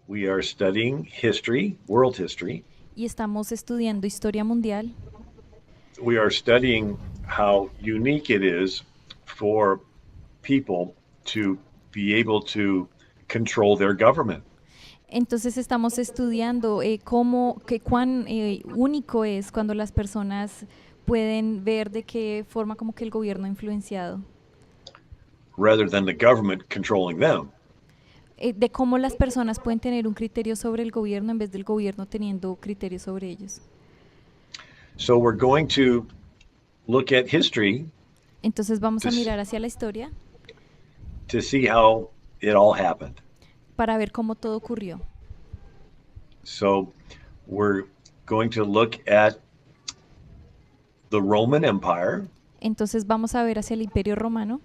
We are studying history, world history. Y estamos estudiando historia mundial. We are studying how unique it is for people to be able to control their government. Entonces estamos estudiando cuán único es cuando las personas pueden ver de qué forma como que el gobierno ha influenciado, Rather than the government controlling them. de cómo las personas pueden tener un criterio sobre el gobierno en vez del gobierno teniendo criterio sobre ellos. So we're going to look at history Entonces vamos to, a mirar hacia la historia to see how it all happened. para ver cómo todo ocurrió. So we're going to look at the Roman Empire. Entonces vamos a ver hacia el Imperio Romano.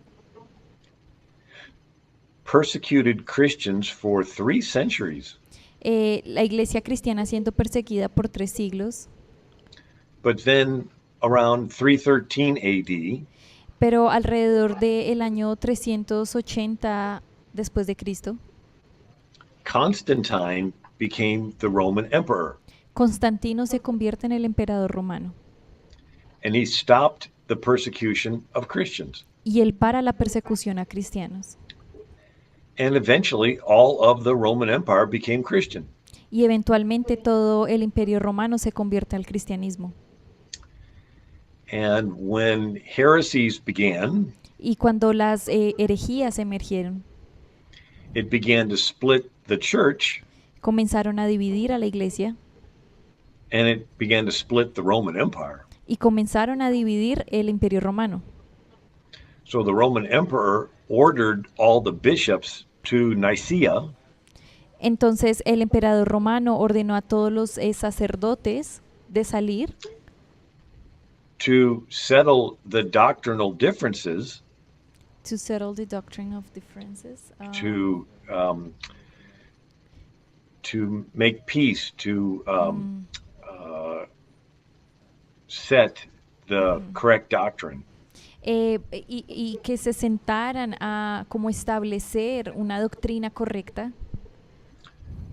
Persecuted Christians for 3 centuries. La iglesia cristiana siendo perseguida por 3 siglos. But then around 313 AD, Pero alrededor del año 380 después de Cristo, Constantine became the Roman emperor, Constantino se convierte en el emperador romano and he stopped the persecution of Christians. y él para la persecución a cristianos. And eventually, all of the Roman Empire became Christian. Y eventualmente todo el imperio romano se convierte al cristianismo. And when heresies began, Y cuando las herejías emergieron, it began to split the church, comenzaron a dividir a la iglesia and it began to split the Roman Empire. y comenzaron a dividir el imperio romano. So the Roman emperor ordered all the bishops to Nicaea. Entonces el emperador romano ordenó a todos los sacerdotes de salir To settle the doctrinal differences, to settle the doctrine of differences, to make peace, to set the correct doctrine. y que se sentaran a como establecer una doctrina correcta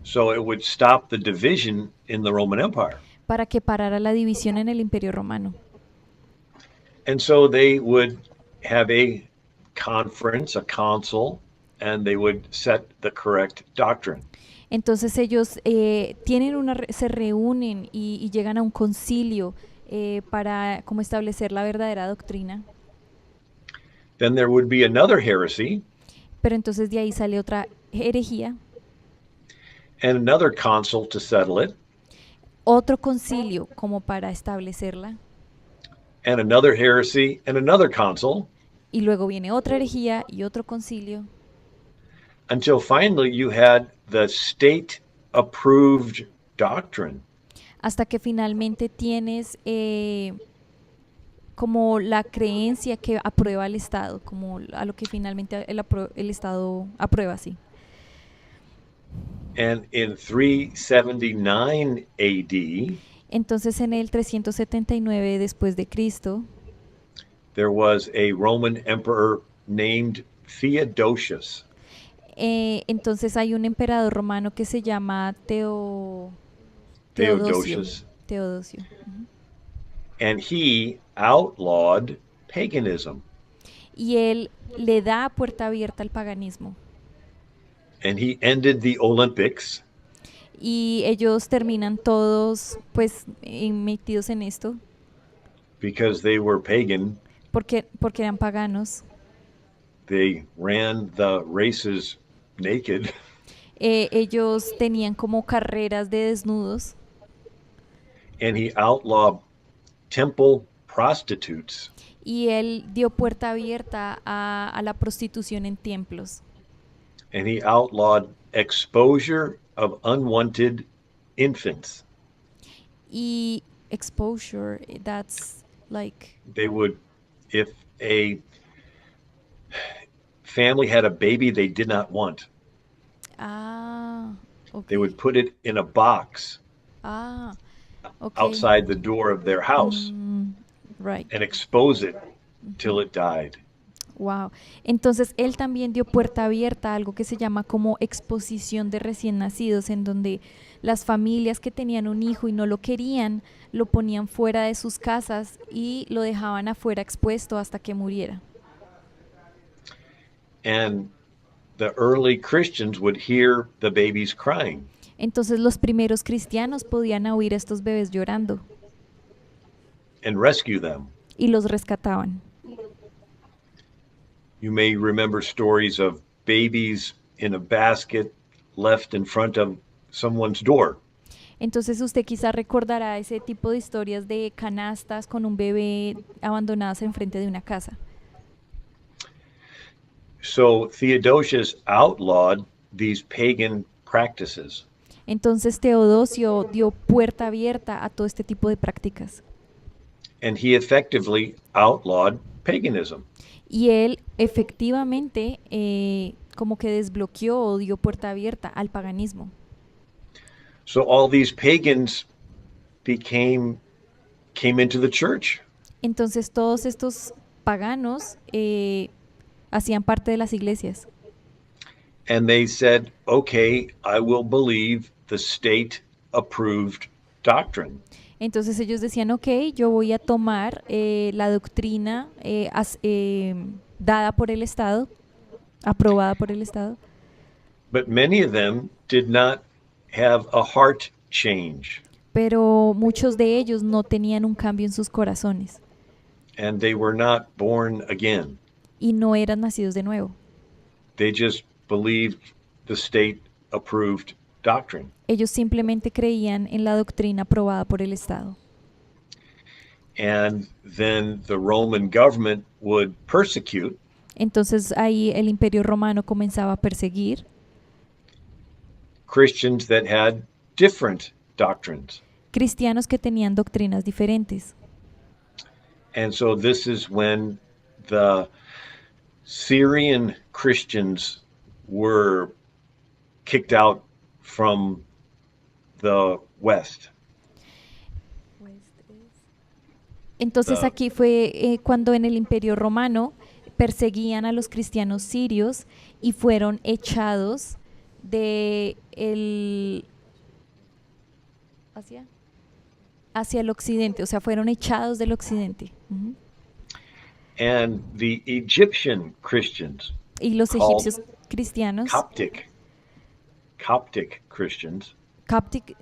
So it would stop the division in the Roman Empire. para que parara la división en el imperio romano. And so they would have a conference, a council, and they would set the correct doctrine. Entonces ellos se reúnen y llegan a un concilio para como establecer la verdadera doctrina. Then there would be another heresy Pero entonces de ahí sale otra herejía, and another council to settle it, otro concilio como para establecerla, and another heresy and another council, y luego viene otra herejía y otro concilio, until finally you had the state approved doctrine. hasta que finalmente tienes como la creencia que aprueba el Estado, como a lo que finalmente el Estado aprueba, sí. And in 379 AD, Entonces en el 379 después de Cristo, there was a Roman emperor named Theodosius. entonces hay un emperador romano que se llama Theodosius. Teodosio. Ujú. And he outlawed paganism. Y él le da puerta abierta al paganismo. And he ended the Olympics. Y ellos terminan todos pues metidos en esto Because they were pagan. porque eran paganos. They ran the races naked. Ellos tenían como carreras de desnudos And he outlawed temple prostitutes. y él dio puerta abierta a la prostitución en templos. And he outlawed exposure of unwanted infants. Y exposure, that's like... They would, if a family had a baby they did not want, Ah, okay. they would put it in a box Ah, ok. outside the door of their house Mm, right. and expose it till it died. Wow. Entonces él también dio puerta abierta a algo que se llama como exposición de recién nacidos, en donde las familias que tenían un hijo y no lo querían, lo ponían fuera de sus casas y lo dejaban afuera expuesto hasta que muriera. And the early Christians would hear the babies crying Entonces los primeros cristianos podían oír a estos bebés llorando and rescue them. y los rescataban. You may remember stories of babies in a basket left in front of someone's door. Entonces usted quizá recordará ese tipo de historias de canastas con un bebé abandonadas enfrente de una casa. So Theodosius outlawed these pagan practices. Entonces Teodosio dio puerta abierta a todo este tipo de prácticas. And he effectively outlawed paganism. Y él efectivamente como que desbloqueó o dio puerta abierta al paganismo. So all these pagans came into the church. Entonces todos estos paganos hacían parte de las iglesias. And they said, okay, I will believe the state approved doctrine. Entonces ellos decían, ok, yo voy a tomar la doctrina dada por el Estado, aprobada por el Estado, But many of them did not have a heart change, pero muchos de ellos no tenían un cambio en sus corazones and they were not born again. y no eran nacidos de nuevo. They just believed the state approved doctrine. Ellos simplemente creían en la doctrina aprobada por el Estado. And then the Roman government would persecute Entonces ahí el Imperio Romano comenzaba a perseguir Christians that had different doctrines. cristianos que tenían doctrinas diferentes. And so this is when the Syrian Christians were kicked out from the West. Entonces The, aquí fue cuando en el Imperio Romano perseguían a los cristianos sirios y fueron echados de hacia, hacia el occidente, o sea, fueron echados del occidente. Ujú. and the Egyptian Christians, Y los called egipcios cristianos, Coptic Christians, Coptic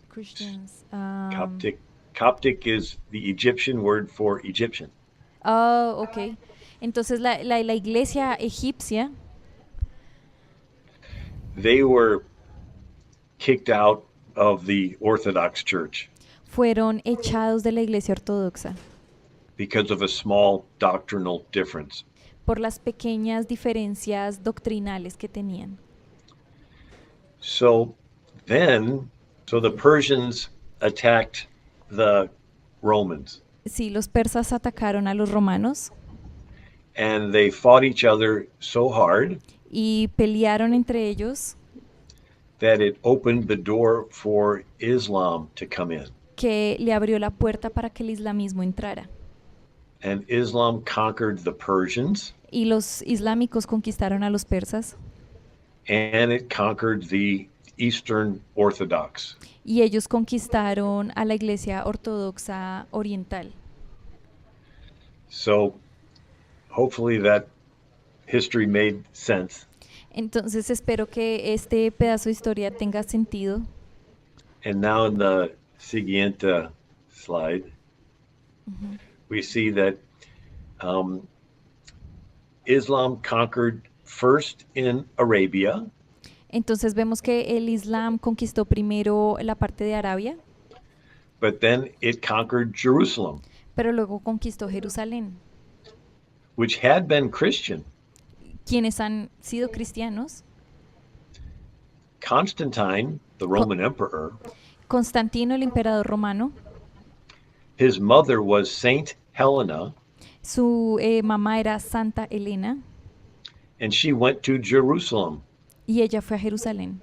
Christians, Coptic Coptic is the Egyptian word for Egyptian. oh, ok. Entonces la iglesia egipcia They were kicked out of the Orthodox Church fueron echados de la iglesia ortodoxa because of a small doctrinal difference. por las pequeñas diferencias doctrinales que tenían. So so the Persians attacked the Romans Sí, los persas atacaron a los romanos and they fought each other so hard y pelearon entre ellos that it opened the door for Islam to come in. que le abrió la puerta para que el islamismo entrara. And Islam conquered the Persians Y los islámicos conquistaron a los persas and it conquered the Eastern Orthodox. y ellos conquistaron a la iglesia ortodoxa oriental. So hopefully that history made sense. Entonces espero que este pedazo de historia tenga sentido. And now in the siguiente slide, we see that Islam conquered first in Arabia, Entonces vemos que el Islam conquistó primero la parte de Arabia, but then it conquered Jerusalem, pero luego conquistó Jerusalén. which had been Christian. Quienes han sido cristianos, Constantine, the Roman emperor, Constantino, el emperador romano, his mother was Saint Helena, su mamá era Santa Elena and she went to Jerusalem y ella fue a Jerusalén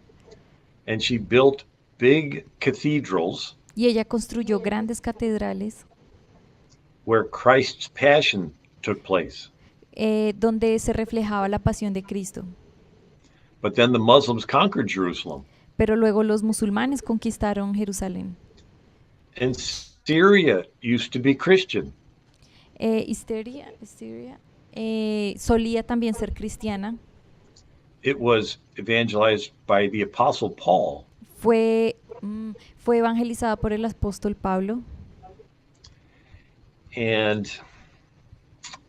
and she built big cathedrals y ella construyó grandes catedrales where Christ's passion took place. donde se reflejaba la pasión de Cristo. But then the Muslims conquered Jerusalem. Pero luego los musulmanes conquistaron Jerusalén. And Syria used to be Christian. Historia solía también ser cristiana. It was evangelized by the Apostle Paul. Fue evangelizada por el apóstol Pablo. And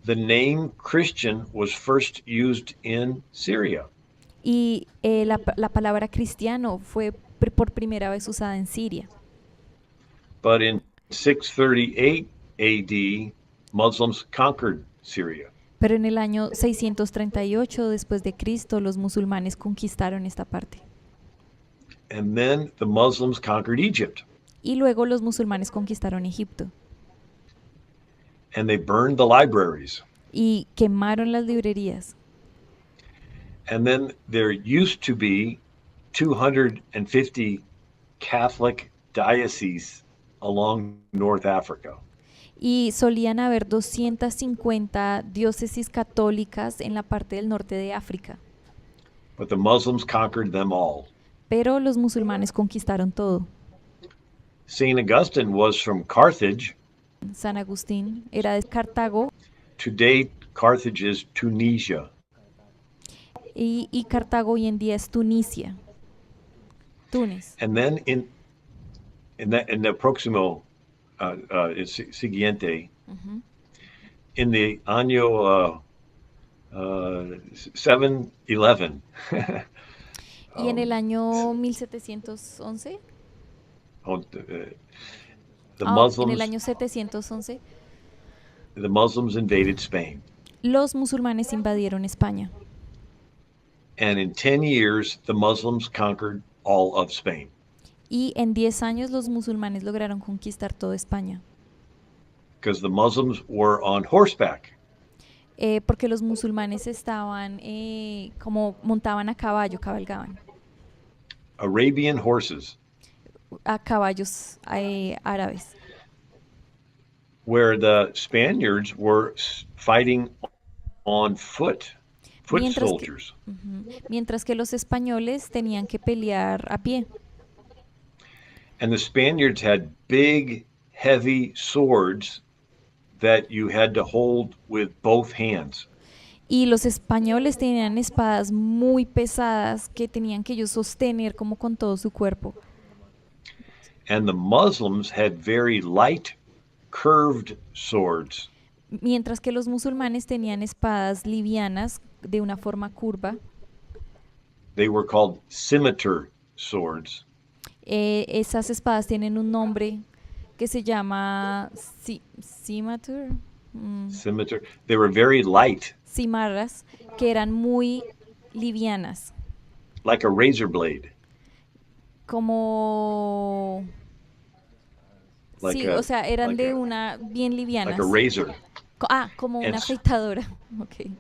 the name Christian was first used in Syria. Y la palabra cristiano fue por primera vez usada en Siria. But in 638 AD, Muslims conquered Syria. Pero en el año 638 después de Cristo, los musulmanes conquistaron esta parte. And then the Muslims conquered Egypt. Y luego los musulmanes conquistaron Egipto. And they burned the libraries. Y quemaron las librerías. And then there used to be 250 Catholic dioceses along North Africa. Y solían haber 250 diócesis católicas en la parte del norte de África. But the Muslims conquered them all. Pero los musulmanes conquistaron todo. St. Augustine was from Carthage. San Agustín era de Cartago. Today, Carthage is Tunisia. Y Cartago hoy en día es Tunisia. Túnez. And then in the próximo siguiente, in the año 711. Y en el año 1711. En el año 711. The Muslims invaded Spain. Los musulmanes invadieron España. And in 10 years, the Muslims conquered all of Spain. Y en 10 años los musulmanes lograron conquistar toda España. Because the Muslims were on horseback. Porque los musulmanes estaban como montaban a caballo, cabalgaban. Arabian horses. A caballos árabes. Where the Spaniards were fighting on foot soldiers. Mientras que los españoles tenían que pelear a pie. And the Spaniards had big, heavy swords that you had to hold with both hands. Y los españoles tenían espadas muy pesadas que tenían que ellos sostener como con todo su cuerpo. And the Muslims had very light, curved swords. Mientras que los musulmanes tenían espadas livianas de una forma curva. They were called scimitar swords. Esas espadas tienen un nombre que se llama scimitar. Scimitar. They were very light. Cimarras, que eran muy livianas. Like a razor blade. Como... Like sí, o sea, eran de una bien livianas. Like a razor. Como una afeitadora. Okay.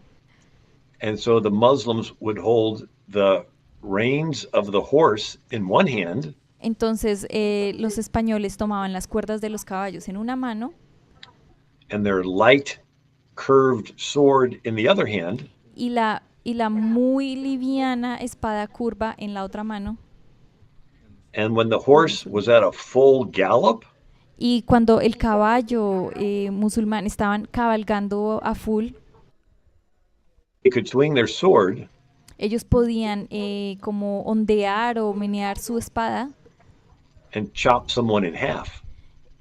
And so the Muslims would hold the reins of the horse in one hand. Entonces los españoles tomaban las cuerdas de los caballos en una mano. And their light, curved sword in the other hand. Y la muy liviana espada curva en la otra mano. And when the horse was at a full gallop. Y cuando el caballo musulmán estaban cabalgando a full, they could swing their sword. Ellos podían como ondear o menear su espada. And chop someone in half.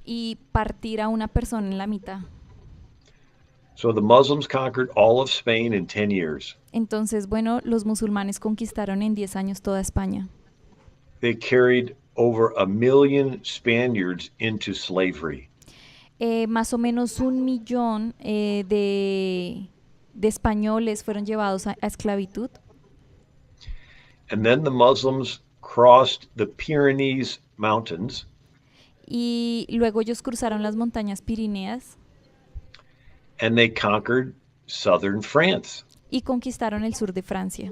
Y partir a una persona en la mitad. So the Muslims conquered all of Spain in 10 years. Entonces, bueno, los musulmanes conquistaron en 10 años toda España. They carried over 1 million Spaniards into slavery. Más o menos 1 millón de españoles fueron llevados a esclavitud. And then the Muslims crossed the Pyrenees Mountains. Y luego ellos cruzaron las montañas Pirineas. And they conquered southern France. Y conquistaron el sur de Francia.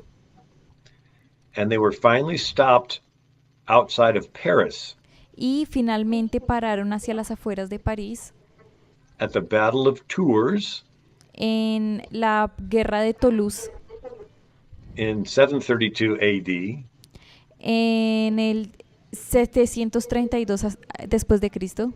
And they were finally stopped outside of Paris y finalmente pararon hacia las afueras de París at the Battle of Tours en la guerra de Toulouse in 732 AD, en el 732 después de Cristo,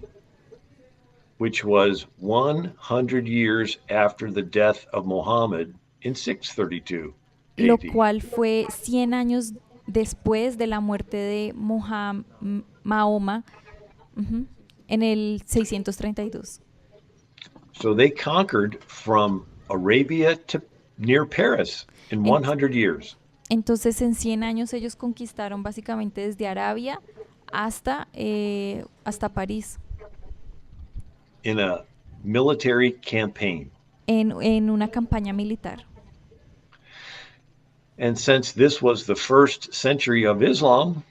which was 100 years after the death of Muhammad in 632 lo AD. cual fue 100 años después de la muerte de Mahoma, ujú, en el 632. So they conquered from Arabia to near Paris in En- 100 years entonces en 100 años ellos conquistaron básicamente desde Arabia hasta París in a military campaign. en una campaña militar. And since this was the first century of Islam,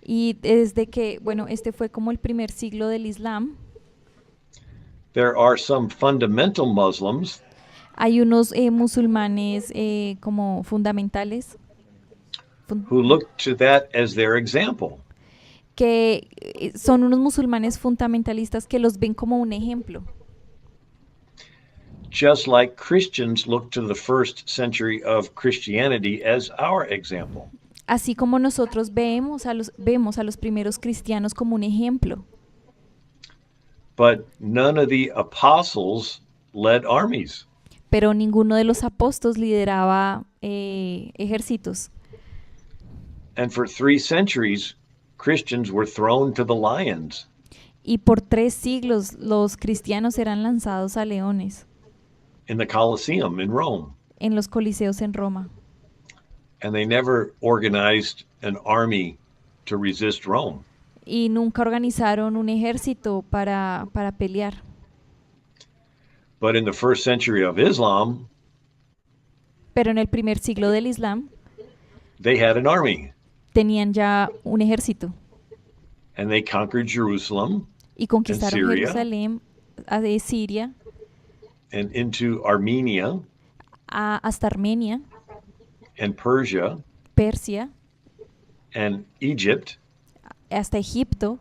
Y desde que, bueno, este fue como el primer siglo del Islam, there are some fundamental Muslims hay unos musulmanes como fundamentales who look to that as their example. que son unos musulmanes fundamentalistas que los ven como un ejemplo. Just like Christians look to the first century of Christianity as our example. Así como nosotros vemos a los primeros cristianos como un ejemplo. But none of the apostles led armies. Pero ninguno de los apóstoles lideraba ejércitos. And for 3 centuries, Christians were thrown to the lions. Y por 3 siglos los cristianos eran lanzados a leones In the Colosseum in Rome. en los coliseos en Roma. And they never organized an army to resist Rome. Y nunca organizaron un ejército para pelear. But in the first century of Islam, Pero en el primer siglo del Islam they had an army. tenían ya un ejército. And they conquered Jerusalem Y conquistaron Syria. Jerusalén, de Siria, and into Armenia hasta Armenia, and Persia Persia, and Egypt hasta Egipto,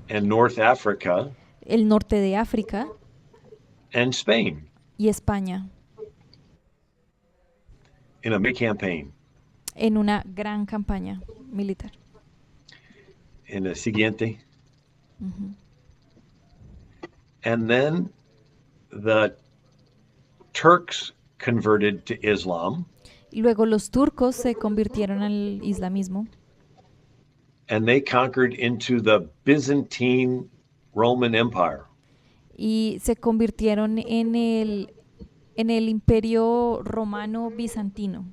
and North Africa el norte de África and Spain y España, in a big campaign. en una gran campaña militar. In the siguiente. And then the Turks converted to Islam, Luego los turcos se convirtieron al islamismo and they conquered into the Byzantine Roman Empire. y se convirtieron en el imperio romano bizantino.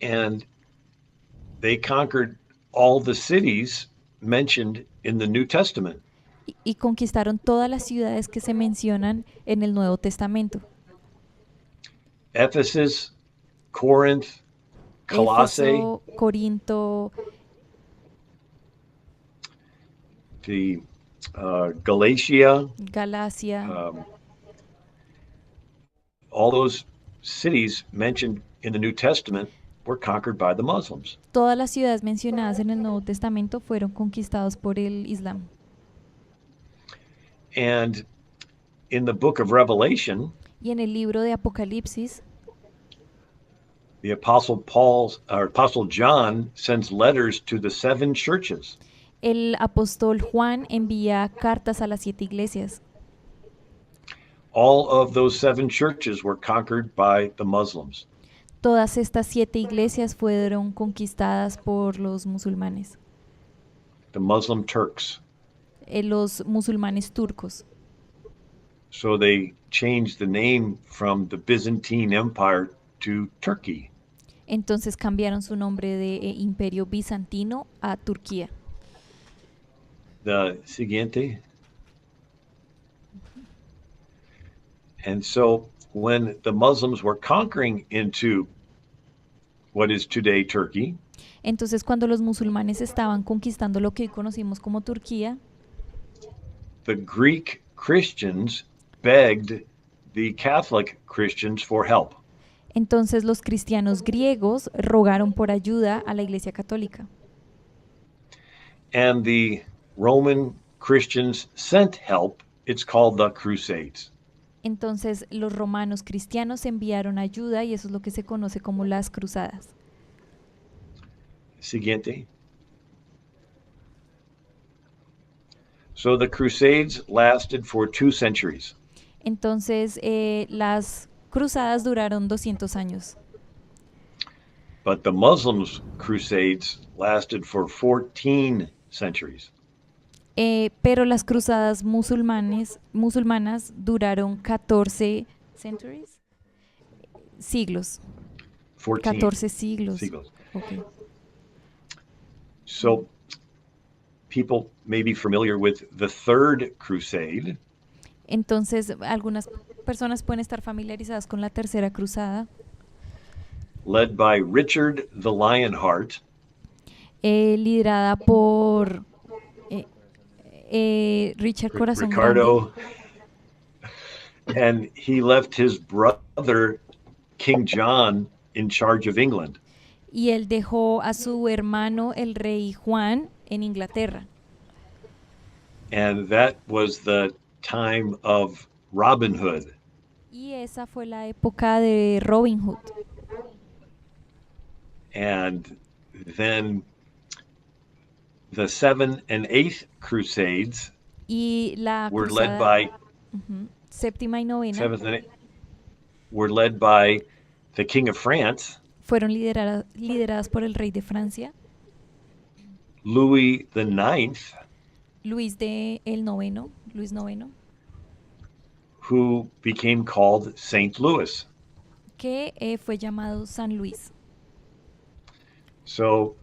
And they conquered all the cities mentioned in the New Testament. Y conquistaron todas las ciudades que se mencionan en el Nuevo Testamento. Ephesus, Corinth, Colossae, Éfeso, Corinto, the Galatia, Galacia, all those cities mentioned in the New Testament were conquered by the Muslims. todas las ciudades mencionadas en el Nuevo Testamento fueron conquistadas por el Islam. And in the book of Revelation, Y en el libro de Apocalipsis, the Apostle John sends letters to the 7 churches. el apóstol Juan envía cartas a las 7 iglesias. All of those 7 churches were conquered by the Muslims. Todas estas 7 iglesias fueron conquistadas por los musulmanes, The Muslim Turks. los musulmanes turcos. So they changed the name from the Byzantine Empire to Turkey. Entonces cambiaron su nombre de Imperio Bizantino a Turquía. The siguiente. And so when the Muslims were conquering into what is today Turkey, Entonces cuando los musulmanes estaban conquistando lo que hoy conocimos como Turquía, the Greek Christians begged the Catholic Christians for help. Entonces los cristianos griegos rogaron por ayuda a la Iglesia Católica. And the Roman Christians sent help. It's called the Crusades. Entonces los romanos cristianos enviaron ayuda y eso es lo que se conoce como las cruzadas. Siguiente. So the Crusades lasted for 2 centuries. Entonces las cruzadas duraron 200 años. But the Muslims' crusades lasted for 14 centuries. Pero las cruzadas musulmanas duraron 14 centuries, siglos, 14 14 siglos. siglos. Okay. So people may be familiar with the Third Crusade. Entonces, algunas personas pueden estar familiarizadas con la tercera cruzada, Led by Richard the Lionheart. Liderada por Richard Corazón Ricardo. Grande. And he left his brother, King John, in charge of England. Y él dejó a su hermano, el rey Juan, en Inglaterra. And that was the time of Robin Hood. Y esa fue la época de Robin Hood. And then the 7th and 8th Crusades Y la were led cruzada by séptima y novena 7th and 8th were led by the King of France, fueron lideradas por el rey de Francia, Louis the Ninth, Luis IX, who became called Saint Louis. que fue llamado San Luis. So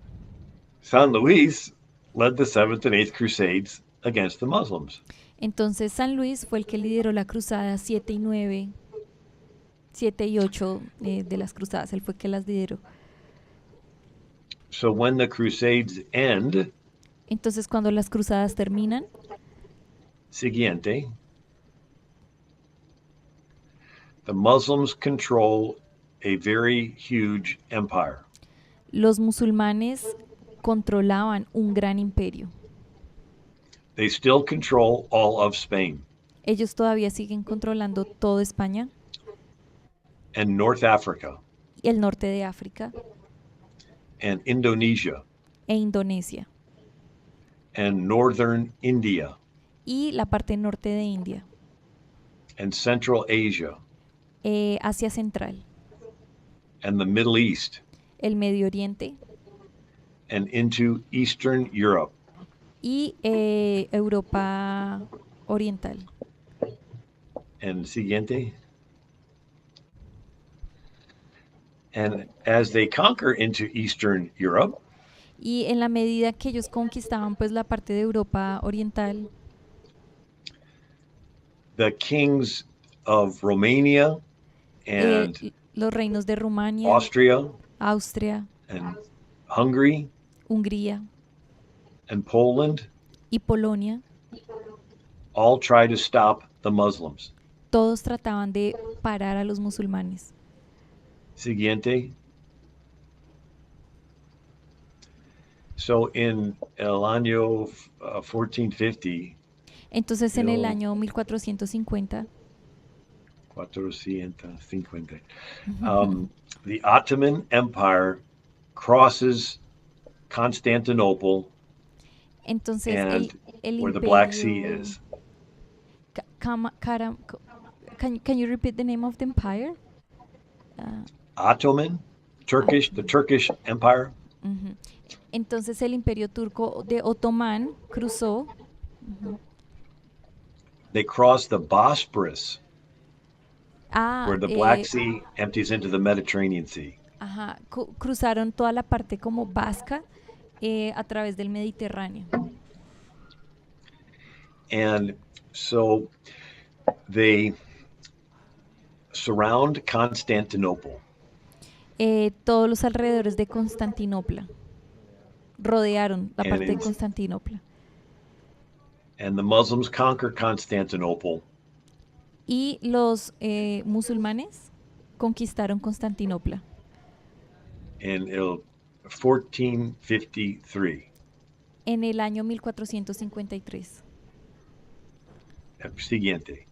San Luis led the 7th and 8th Crusades against the Muslims. Entonces San Luis fue el que lideró la cruzada 7 y 9, 7 y 8 de las cruzadas, él fue el que las lideró. So when the Crusades end, Entonces cuando las cruzadas terminan, siguiente, the Muslims control a very huge empire. los musulmanes controlaban un gran imperio. They still control all of Spain Ellos todavía siguen controlando toda España and North Africa y el norte de África and Indonesia e Indonesia and northern India y la parte norte de India, and Central Asia Asia Central, and the Middle East el Medio Oriente and into Eastern Europe. y Europa Oriental. And siguiente. And as they conquer into Eastern Europe, Y en la medida que ellos conquistaban pues la parte de Europa Oriental, the kings of Romania and los reinos de Rumania, Austria Austria, and Hungary Hungría and Poland y Polonia, all try to stop the Muslims. todos trataban de parar a los musulmanes. Siguiente. So in el año 1450, Entonces en el año 1450, 450, the Ottoman Empire crosses Constantinople entonces and el where the Black Sea imperio... is. Can you repeat the name of the empire? Ottoman, Turkish, the Turkish Empire. Entonces el imperio turco de Otomán cruzó, They cross the Bosporus, where the Black eh, Sea empties into the Mediterranean Sea. cruzaron toda la parte como vasca a través del Mediterráneo. And so they surround Constantinople. Todos los alrededores de Constantinopla rodearon la And parte de it's- Constantinopla. And the Muslims conquer Constantinople Y los musulmanes conquistaron Constantinopla? En el 1453. En el año 1453. Siguiente.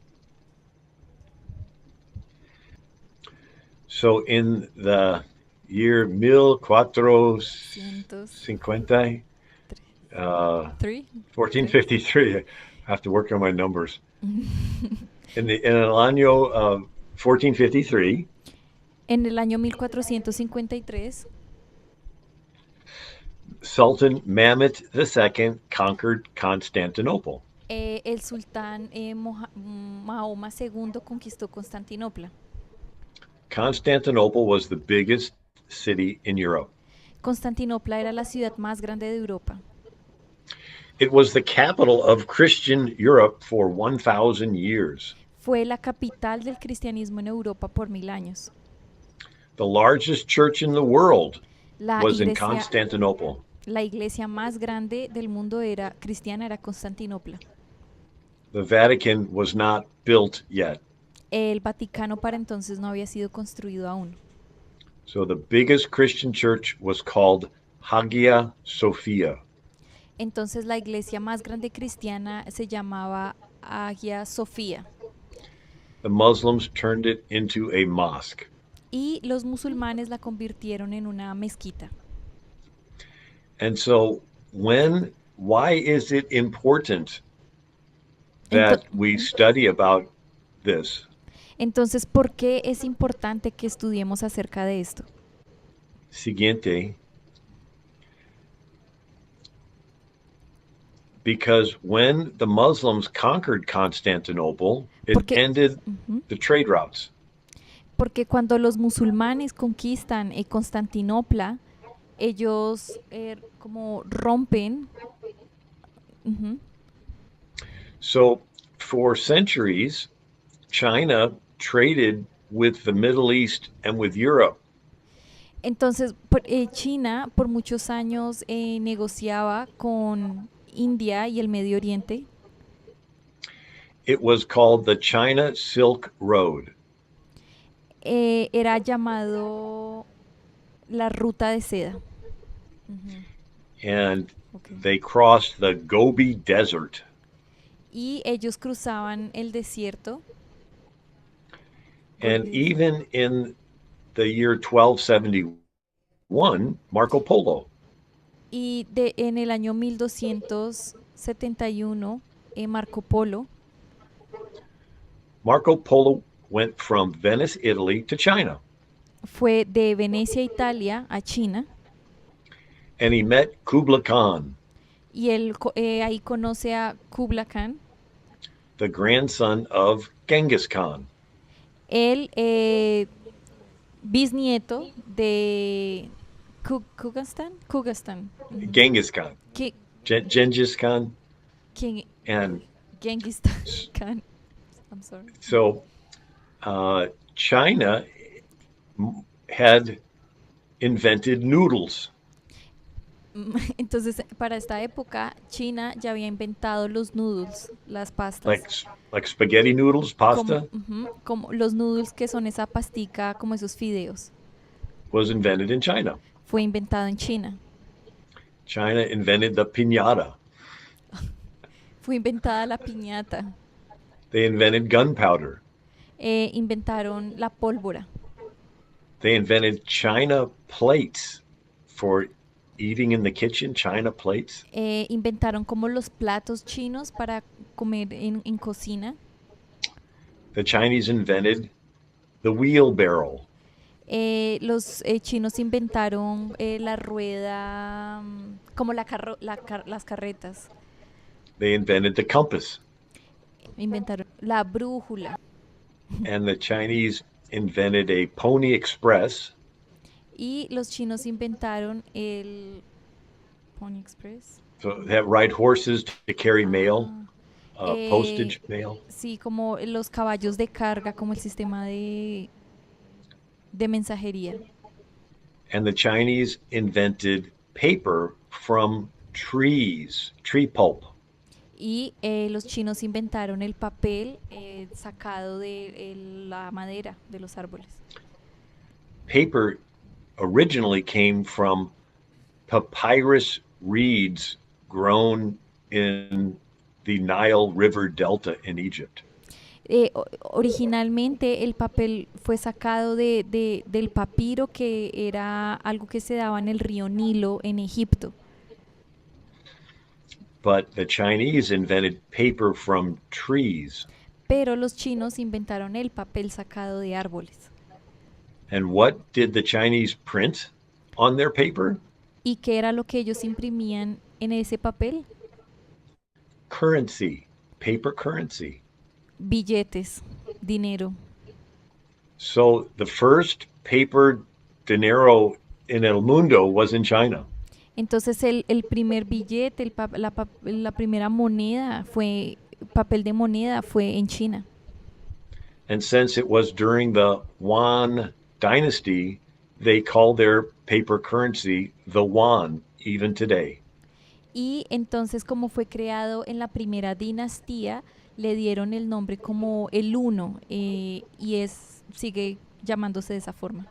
So in the year Cientos. 1450, uh, 3. 1453, I have to work on my numbers. En el año 1453, En el año 1453, Sultan Mehmet II conquered Constantinople. el sultán Mahoma II conquistó Constantinopla. Constantinople was the biggest city in Europe. Constantinopla era la ciudad más grande de Europa. It was the capital of Christian Europe for 1,000 years. Fue la capital del cristianismo en Europa por 1000 años. The largest church in the world La was in iglesia, Constantinople. la iglesia más grande del mundo era cristiana, era Constantinopla. The Vatican was not built yet. El Vaticano para entonces no había sido construido aún. So the biggest Christian church was called Hagia Sophia. Entonces la iglesia más grande cristiana se llamaba Hagia Sofía. The Muslims turned it into a mosque. Y los musulmanes la convirtieron en una mezquita. And so why is it important that we study about this? Entonces, ¿por qué es importante que estudiemos acerca de esto? Siguiente. Because when the Muslims conquered Constantinople, it Porque, ended the trade routes. Porque cuando los musulmanes conquistan Constantinopla, ellos como rompen. So for centuries, China traded with the Middle East and with Europe. Entonces, China por muchos años negociaba con India y el Medio Oriente. It was called the China Silk Road. Era llamado la ruta de seda. And they crossed the Gobi Desert. Y ellos cruzaban el desierto. And even in the year 1271, Marco Polo. Y en el año 1271, Marco Polo. Marco Polo went from Venice, Italy to China. Fue de Venecia, Italia, a China. And he met Kublai Khan. Y él ahí conoce a Kublai Khan. The grandson of Genghis Khan. El bisnieto de Kugastan. Genghis Khan. Genghis Khan. And Genghis Khan. I'm sorry. So China had invented noodles. Entonces, para esta época, China ya había inventado los noodles, las pastas. Like spaghetti noodles, pasta. Como los noodles, que son esa pastica, como esos fideos. Was invented in China. Fue inventado en China. China invented the piñata. Fue inventada la piñata. They invented gunpowder. Inventaron la pólvora. They invented China plates for eating in the kitchen, China plates. Inventaron como los platos chinos para comer en cocina. The Chinese invented the wheelbarrow. Los chinos inventaron la rueda, como las carretas. They invented the compass. Inventaron la brújula. And the Chinese invented a Pony Express. Y los chinos inventaron el Pony Express. So they have ride horses to carry mail, postage mail. Sí, como los caballos de carga, como el sistema de mensajería. And the Chinese invented paper from trees, tree pulp. Y los chinos inventaron el papel sacado de la madera de los árboles. paper originally came from papyrus reeds grown in the Nile River Delta in Egypt. Originalmente el papel fue sacado del papiro, que era algo que se daba en el río Nilo en Egipto. But the Chinese invented paper from trees. Pero los chinos inventaron el papel sacado de árboles. And what did the Chinese print on their paper? ¿Y qué era lo que ellos imprimían en ese papel? Currency, paper currency. Billetes, dinero. So the first paper dinero in el mundo was in China. Entonces el primer billete, la primera moneda fue, papel de moneda fue en China. And since it was during the Yuan dynasty, they call their paper currency the yuan even today. Y entonces, como fue creado en la primera dinastía, le dieron el nombre como el uno, y sigue llamándose de esa forma.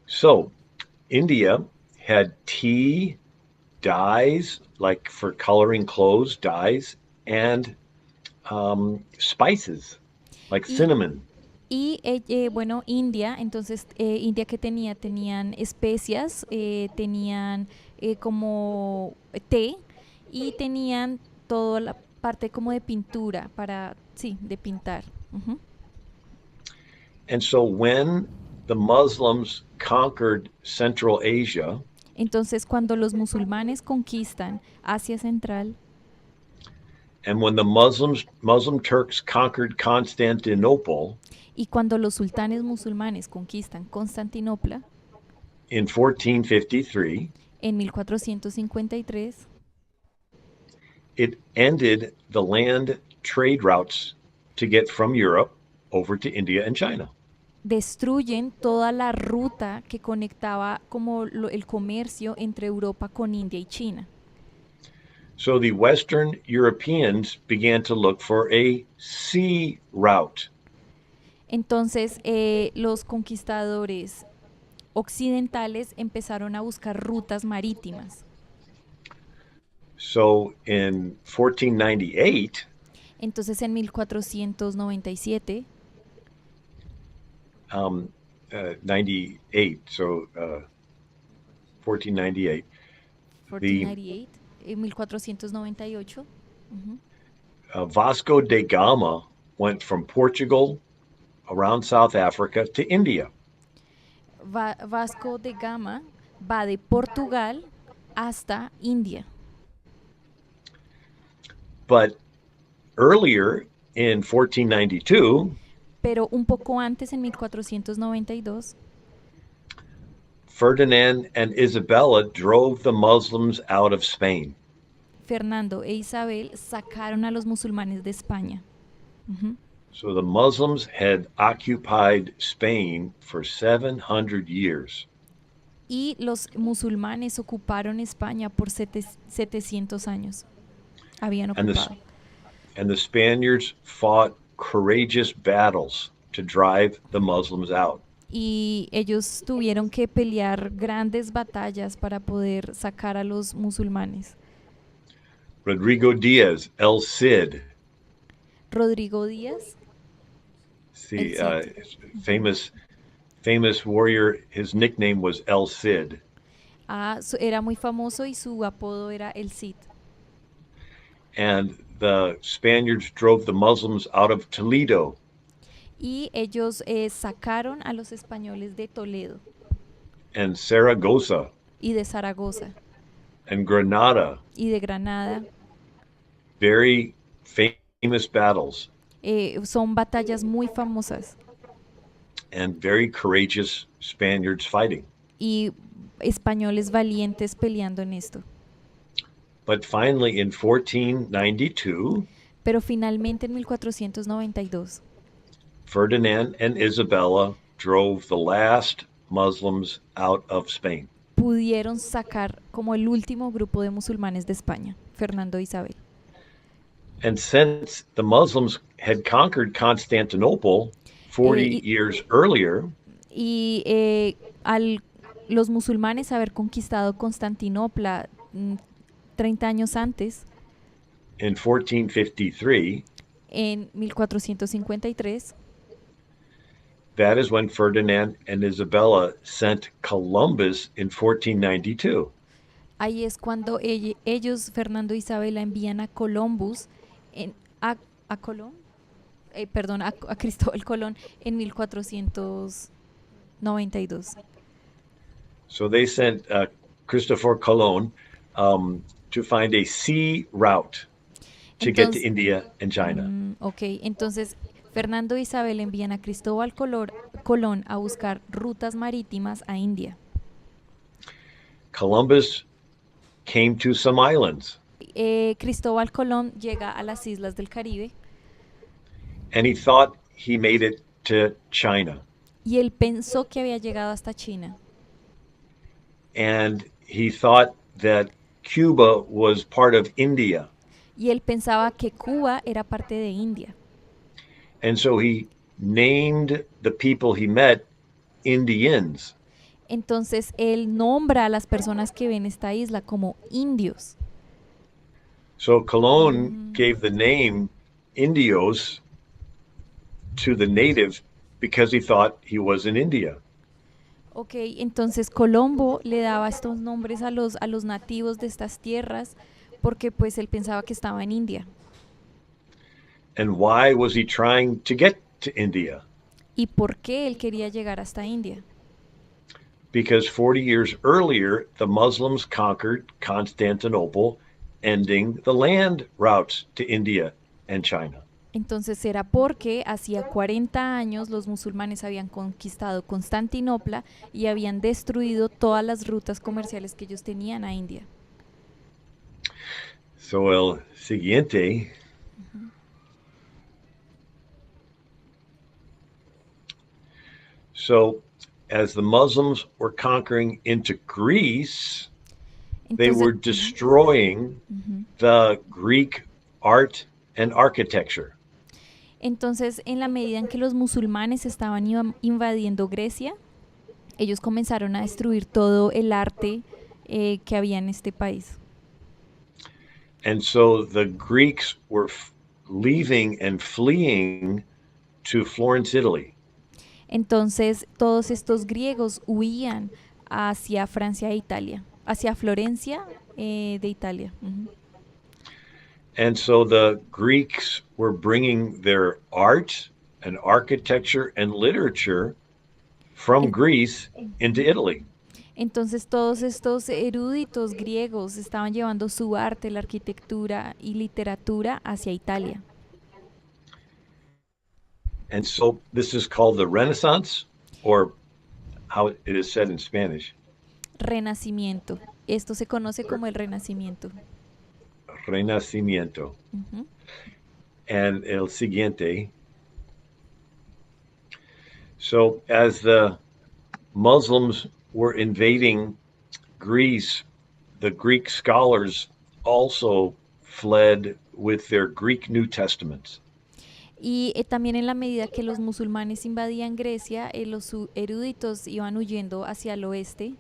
So, India had tea, dyes, like for coloring clothes, dyes, and spices, like Y, cinnamon. bueno, India, entonces, India que tenían especias, tenían como té, y tenían toda la parte como de pintura, sí, de pintar. Ujú. And so when the Muslims conquered Central Asia, Entonces, cuando los musulmanes conquistan Asia Central, and when the Muslim Turks conquered Constantinople y cuando los sultanes musulmanes conquistan Constantinopla in 1453, en 1453, it ended the land trade routes to get from Europe over to India and China. destruyen toda la ruta que conectaba como el comercio entre Europa con India y China. So the Western Europeans began to look for a sea route. Entonces, los conquistadores occidentales empezaron a buscar rutas marítimas. So in 1498, Entonces, en 1497, 98, so 1498, the 1498, en 1498, Vasco da Gama went from Portugal around South Africa to India. Vasco de Gama va de Portugal hasta India. But earlier in 1492, Pero un poco antes, en 1492, Ferdinand and Isabella drove the Muslims out of Spain. Fernando e Isabel sacaron a los musulmanes de España. So the Muslims had occupied Spain for 700 years. Y los musulmanes ocuparon España por 700 años. Habían And ocupado. the Spaniards fought courageous battles to drive the Muslims out. Y ellos tuvieron que pelear grandes batallas para poder sacar a los musulmanes. Rodrigo Diaz, El Cid, Rodrigo Díaz, the El Cid. famous warrior, his nickname was El Cid. Era muy famoso y su apodo era El Cid. And the Spaniards drove the Muslims out of Toledo. Y ellos sacaron a los españoles de Toledo And Zaragoza y de Zaragoza and Granada. y de Granada. Very famous battles Son batallas muy famosas and very courageous Spaniards fighting. y españoles valientes peleando en esto. But finally, in 1492, Pero finalmente, en 1492, Ferdinand and Isabella drove the last Muslims out of Spain. pudieron sacar como el último grupo de musulmanes de España, Fernando e Isabel. And since the Muslims had conquered Constantinople eh, 40 y, years earlier, y al los musulmanes haber conquistado Constantinopla 30 años antes, in 1453, en 1453, that is when Ferdinand and Isabella sent Columbus in 1492. ahí es cuando ellos, Fernando e Isabela, envían a Columbus, en, a, a Colón, perdón, a Cristóbal Colón en 1492. So they sent Christopher Colon to find a sea route to get to Entonces, India and China. ok, entonces Fernando e Isabel envían a Cristóbal Colón a buscar rutas marítimas a India. Columbus came to some islands Cristóbal Colón llega a las islas del Caribe and he thought he made it to China. y él pensó que había llegado hasta China. And he thought that Cuba was part of India. Y él pensaba que Cuba era parte de India. And so he named the people he met Indians. Entonces él nombra a las personas que ven esta isla como indios. So Colon gave the name Indios to the native because he thought he was in India. Ok, entonces Colombo le daba estos nombres a los nativos de estas tierras porque pues él pensaba que estaba en India. And why was he trying to get to India? ¿Y por qué él quería llegar hasta India? Because 40 years earlier, the Muslims conquered Constantinople, ending the land routes to India and China. Entonces era porque hacía 40 años los musulmanes habían conquistado Constantinopla y habían destruido todas las rutas comerciales que ellos tenían a India. So el siguiente. So as the Muslims were conquering into Greece, they Entonces, were destroying the Greek art and architecture. entonces, en la medida en que los musulmanes estaban invadiendo Grecia, ellos comenzaron a destruir todo el arte que había en este país. And so the Greeks were leaving and fleeing to Florence, Italy. Entonces, todos estos griegos huían hacia Francia e Italia, hacia Florencia de Italia. And so the Greeks were bringing their art and architecture and literature from En- Greece into Italy. Entonces, todos estos eruditos griegos estaban llevando su arte, la arquitectura y literatura hacia Italia. And so this is called the Renaissance, or how it is said in Spanish, Renacimiento. Esto se conoce como el Renacimiento. Renacimiento. Ujú. And el siguiente. So as the Muslims were invading Greece, the Greek scholars also fled with their Greek New Testaments. Y también en la medida que los musulmanes invadían Grecia, los eruditos iban huyendo hacia el oeste.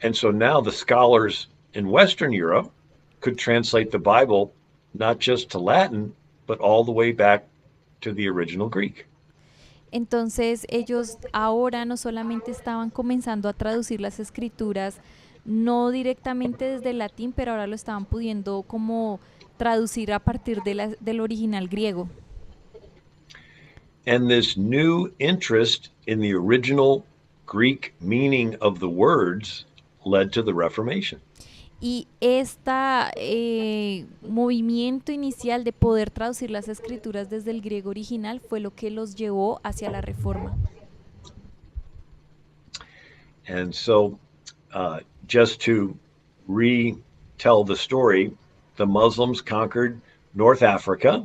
And so now the scholars in Western Europe could translate the Bible not just to Latin, but all the way back to the original Greek. Entonces ellos ahora no solamente estaban comenzando a traducir las escrituras, no directamente desde el latín, pero ahora lo estaban pudiendo como traducir a partir del original griego. And this new interest in the original Greek meaning of the words led to the Reformation. Y este movimiento inicial de poder traducir las escrituras desde el griego original fue lo que los llevó hacia la reforma. And so, just to retell the story, the Muslims conquered North Africa.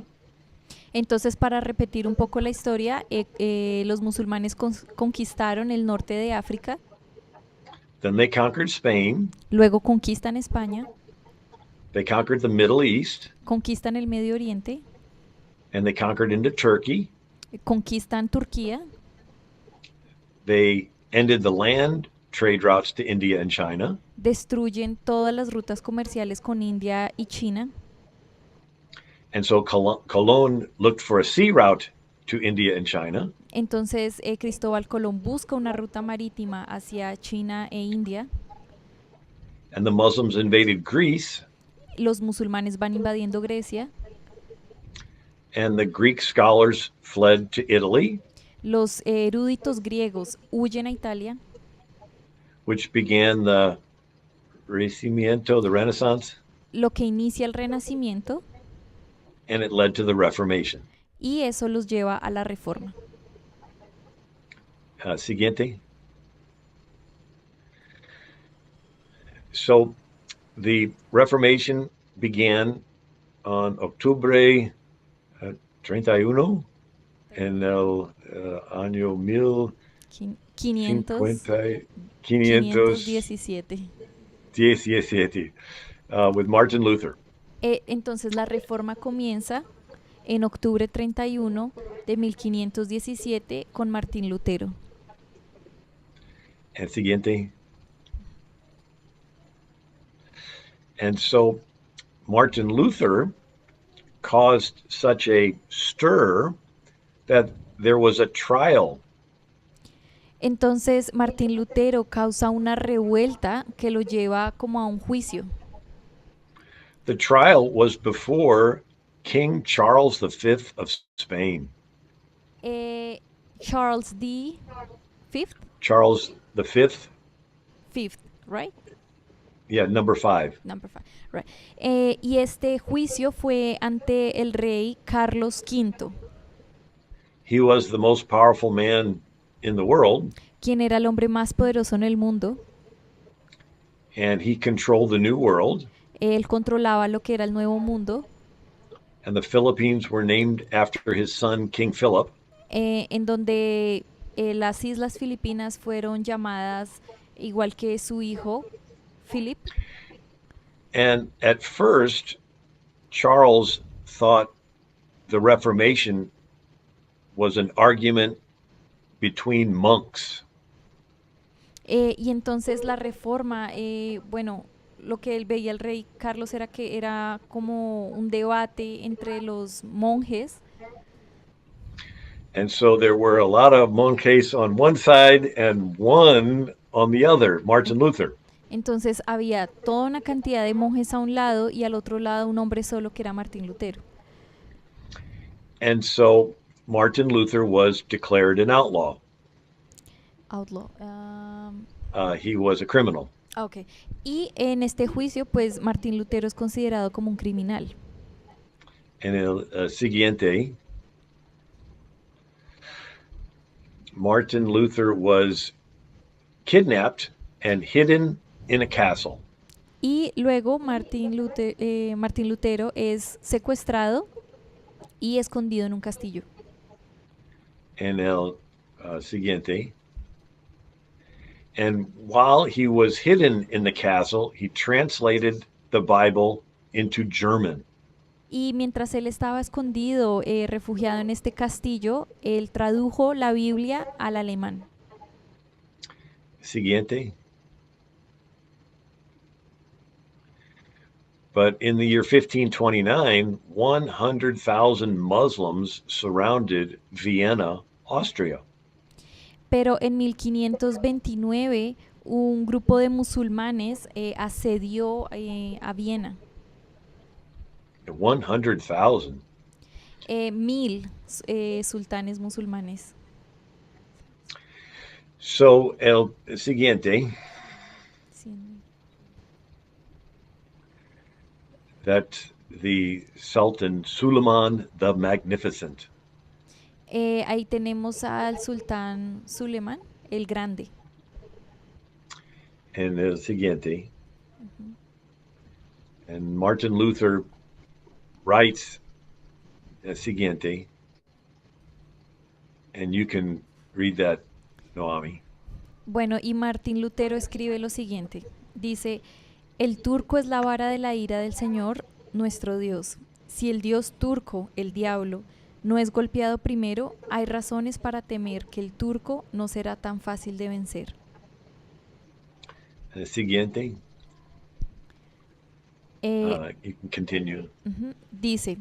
Entonces, para repetir un poco la historia, los musulmanes conquistaron el norte de África, Then they conquered Spain. luego conquistan España, They conquered the Middle East. conquistan el Medio Oriente, And they conquered into Turkey. Conquistan Turquía, They ended the land trade routes to India and China. destruyen todas las rutas comerciales con India y China. And so Cologne looked for a sea route to India and China. Entonces Cristóbal Colón busca una ruta marítima hacia China e India. And the Muslims invaded Greece. Los musulmanes van invadiendo Grecia. And the Greek scholars fled to Italy, Los eruditos griegos huyen a Italia, which began the Renacimiento, the Renaissance, lo que inicia el Renacimiento, and it led to the Reformation. y eso los lleva a la Reforma. Siguiente. So the Reformation began on Octubre 31 en el año 500, 1517 517. with Martin Luther. Entonces la Reforma comienza en octubre 31 de 1517 con Martín Lutero. El siguiente. And so Martin Luther caused such a stir that there was a trial. Entonces Martín Lutero causa una revuelta que lo lleva como a un juicio. The trial was before King Charles V of Spain. Charles the Fifth, Charles V, Fifth, right? yeah, number 5. Number five, right. Y este juicio fue ante el rey Carlos V, He was the most powerful man in the world, quien era el hombre más poderoso en el mundo. and he controlled the New World, Él controlaba lo que era el Nuevo Mundo, and the Philippines were named after his son, King Philip. en donde las Islas Filipinas fueron llamadas igual que su hijo, Philip. And at first, Charles thought the Reformation was an argument between monks. Y entonces la reforma, bueno, lo que él veía el rey Carlos era que era como un debate entre los monjes. And so there were a lot of monjes on one side and one on the other, Martin Luther. Entonces había toda una cantidad de monjes a un lado y al otro lado un hombre solo que era Martín Lutero. And so Martin Luther was declared an outlaw. Outlaw. He was a criminal. Ok. Y en este juicio, pues Martín Lutero es considerado como un criminal. En el siguiente, Martin Luther was kidnapped and hidden in a castle. Y luego Martín Lutero es secuestrado y escondido en un castillo. En el siguiente. And while he was hidden in the castle, he translated the Bible into German. Y mientras él estaba escondido, refugiado en este castillo, él tradujo la Biblia al alemán. Siguiente. But in the year 1529, 100,000 Muslims surrounded Vienna, Austria. Pero en 1529 un grupo de musulmanes asedió a Viena. 100,000. 1000 sultanes musulmanes. So el siguiente, Sí. that the Sultan Suleiman the Magnificent. Ahí tenemos al sultán Suleiman, el Grande. And el siguiente. And Martin Luther writes el siguiente. And you can read that, Noami. Bueno, y Martín Lutero escribe lo siguiente. Dice, el turco es la vara de la ira del Señor, nuestro Dios. Si el Dios turco, el diablo, no es golpeado primero, hay razones para temer que el turco no será tan fácil de vencer. Siguiente. Eh, You can continue. Dice,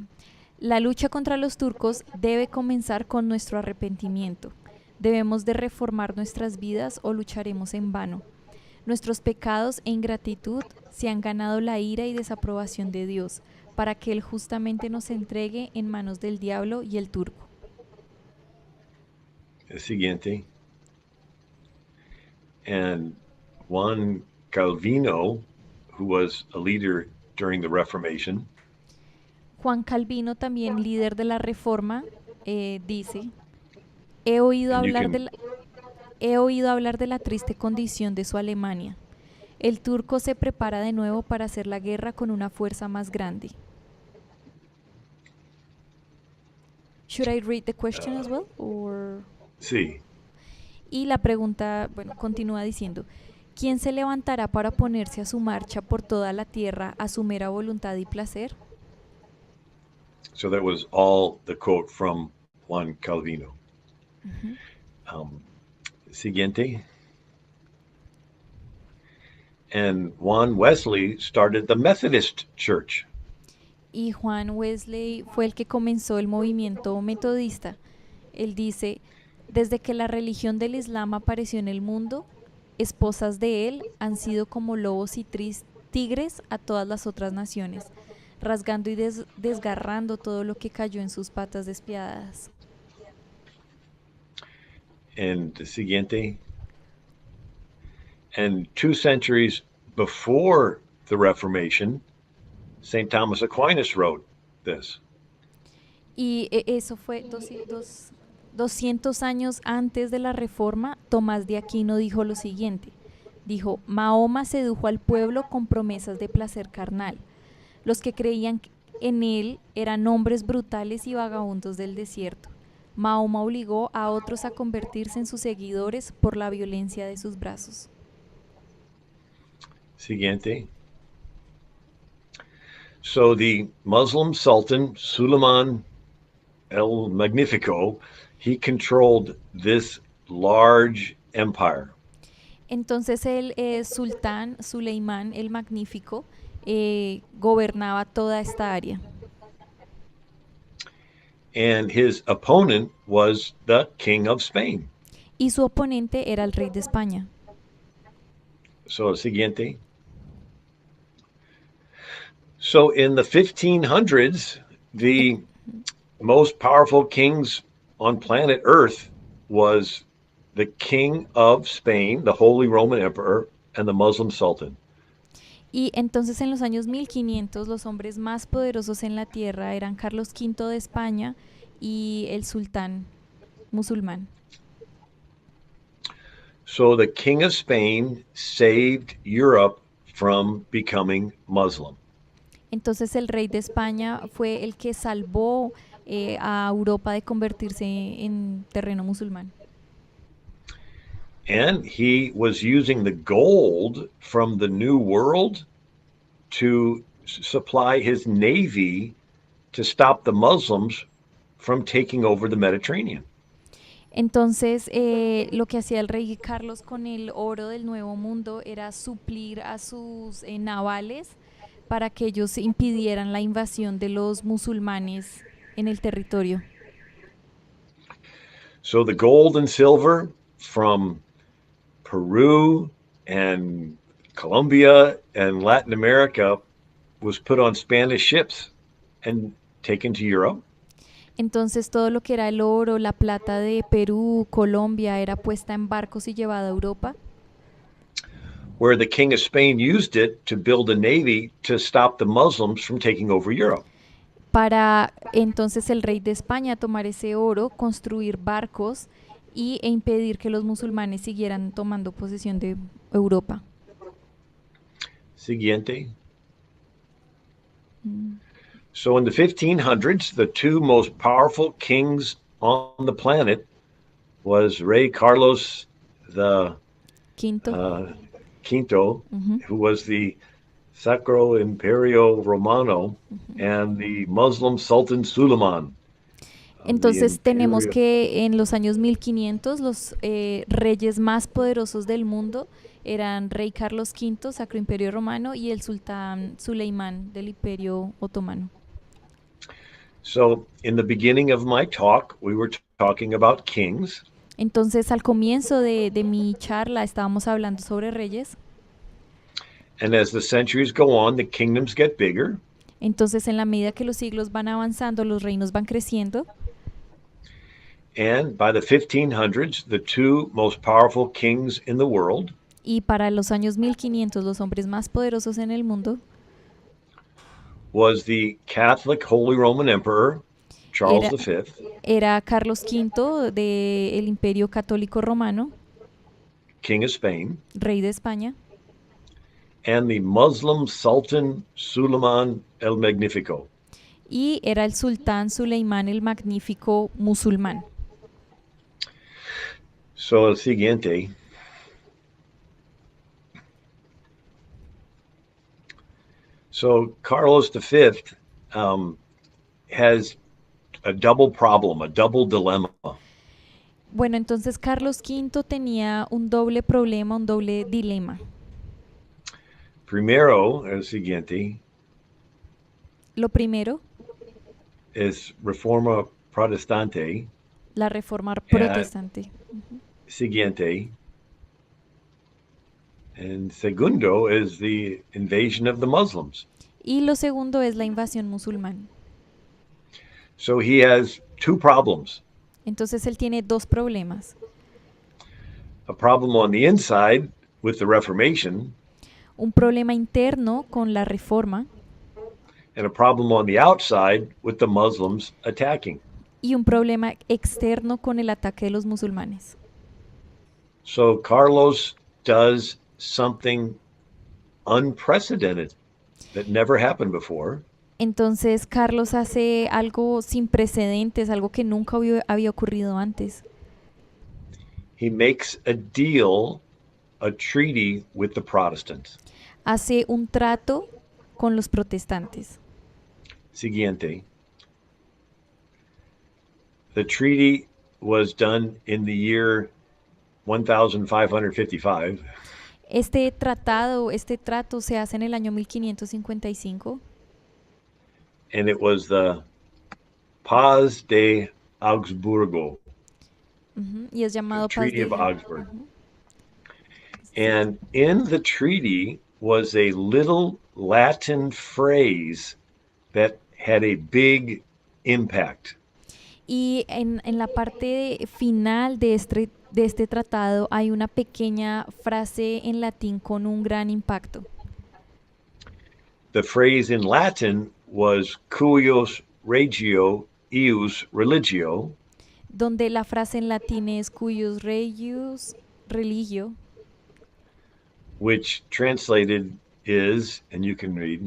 la lucha contra los turcos debe comenzar con nuestro arrepentimiento. Debemos de reformar nuestras vidas o lucharemos en vano. Nuestros pecados e ingratitud se han ganado la ira y desaprobación de Dios, para que Él justamente nos entregue en manos del diablo y el turco. Siguiente. And Juan Calvino, who was a leader during the Reformation, Juan Calvino, también líder de la Reforma, dice, he oído and you hablar de can, la, he oído hablar de la triste condición de su Alemania. El turco se prepara de nuevo para hacer la guerra con una fuerza más grande. Should I read the question as well? Or... see. Y la pregunta, bueno, continúa diciendo, ¿quién se levantará para ponerse a su marcha por toda la tierra a su mera voluntad y placer? So that was all the quote from Juan Calvino. Ujú. Um, Siguiente. And Juan Wesley started the Methodist Church. Y Juan Wesley fue el que comenzó el movimiento metodista. Él dice, desde que la religión del Islam apareció en el mundo, esposas de él han sido como lobos y tigres a todas las otras naciones, rasgando y desgarrando todo lo que cayó en sus patas despiadadas. And the siguiente. And 2 centuries before the Reformation, St. Thomas Aquinas wrote this. Y eso fue 200 años antes de la Reforma. Tomás de Aquino dijo lo siguiente. Dijo, Mahoma sedujo al pueblo con promesas de placer carnal. Los que creían en él eran hombres brutales y vagabundos del desierto. Mahoma obligó a otros a convertirse en sus seguidores por la violencia de sus brazos. Siguiente. So the Muslim Sultan Suleiman el Magnifico, he controlled this large empire. Entonces el sultán Suleimán el Magnífico gobernaba toda esta área. And his opponent was the King of Spain. Y su oponente era el rey de España. So, siguiente. So, in the 1500s, the most powerful kings on planet Earth was the King of Spain, the Holy Roman Emperor, and the Muslim Sultan. Y entonces en los años 1500 los hombres más poderosos en la tierra eran Carlos V de España y el sultán musulmán. So the King of Spain saved Europe from becoming Muslim. Entonces el rey de España fue el que salvó a Europa de convertirse en terreno musulmán. And he was using the gold from the New World to supply his navy to stop the Muslims from taking over the Mediterranean. Entonces, lo que hacía el rey Carlos con el oro del Nuevo Mundo era suplir a sus navales para que ellos impidieran la invasión de los musulmanes en el territorio. So the gold and silver from Peru and Colombia and Latin America was put on Spanish ships and taken to Europe. Entonces todo lo que era el oro, la plata de Perú, Colombia, era puesta en barcos y llevada a Europa. Where the King of Spain used it to build a navy to stop the Muslims from taking over Europe. Para entonces el rey de España tomar ese oro, construir barcos e impedir que los musulmanes siguieran tomando posesión de Europa. Siguiente. So in the 1500s, the two most powerful kings on the planet was Rey Carlos the Quinto. Quinto, who was the Sacro Imperio Romano, and the Muslim Sultan Suleiman. of the Entonces tenemos imperial. que en los años 1500 los reyes más poderosos del mundo eran Rey Carlos V, Sacro Imperio Romano, y el sultán Suleimán del Imperio Otomano. So, in the beginning of my talk, we were talking about kings. Entonces al comienzo de mi charla estábamos hablando sobre reyes. And as the centuries go on, the kingdoms get bigger. Entonces en la medida que los siglos van avanzando, los reinos van creciendo. And by the 1500s, the two most powerful kings in the world Y para los años 1500 los hombres más poderosos en el mundo was the Catholic Holy Roman Emperor, Charles era, V, era Carlos V del Imperio Católico Romano, King of Spain, rey de España, and the Muslim Sultan Suleiman el Magnifico. y era el sultán Suleimán el Magnífico musulmán. So, el siguiente. So, Carlos V has a double problem, a double dilemma. Bueno, entonces Carlos V tenía un doble problema, un doble dilema. Primero, el siguiente, Lo primero, es reforma protestante. la reforma Uh, protestante. Siguiente. And segundo is the invasion of the Muslims. Y lo segundo es la invasión musulmán. So he has two problems. Entonces él tiene dos problemas. A problem on the inside with the Reformation, Un problema interno con la reforma and a problem on the outside with the Muslims attacking. y un problema externo con el ataque de los musulmanes. So Carlos does something unprecedented that never happened before. Entonces Carlos hace algo sin precedentes, algo que nunca había ocurrido antes. He makes a deal, a treaty with the Protestants. Hace un trato con los protestantes. Siguiente. The treaty was done in the year 1555. Este trato se hace en el año 1555 And it was the Paz de Augsburgo, y es the llamado Paz Treaty of de... Augsburg. And in the treaty was a little Latin phrase that had a big impact. Y en la parte final de este tratado hay una pequeña frase en latín con un gran impacto. The phrase in Latin was cuius regio ius religio, Donde la frase en latín es cuyos reius religio, which translated is, and you can read,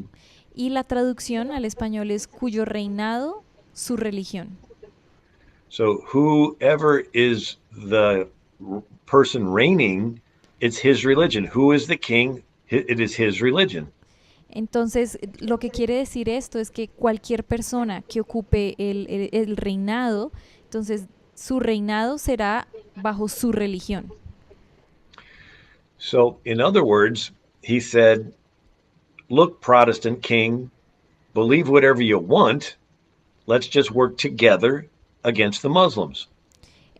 y la traducción al español es cuyo reinado, su religión. so whoever is the person reigning, it's his religion. Who is the king? It is his religion. Entonces, lo que quiere decir esto es que cualquier persona que ocupe el reinado, entonces su reinado será bajo su religión. So, in other words, he said, look, Protestant king, believe whatever you want. Let's just work together against the Muslims.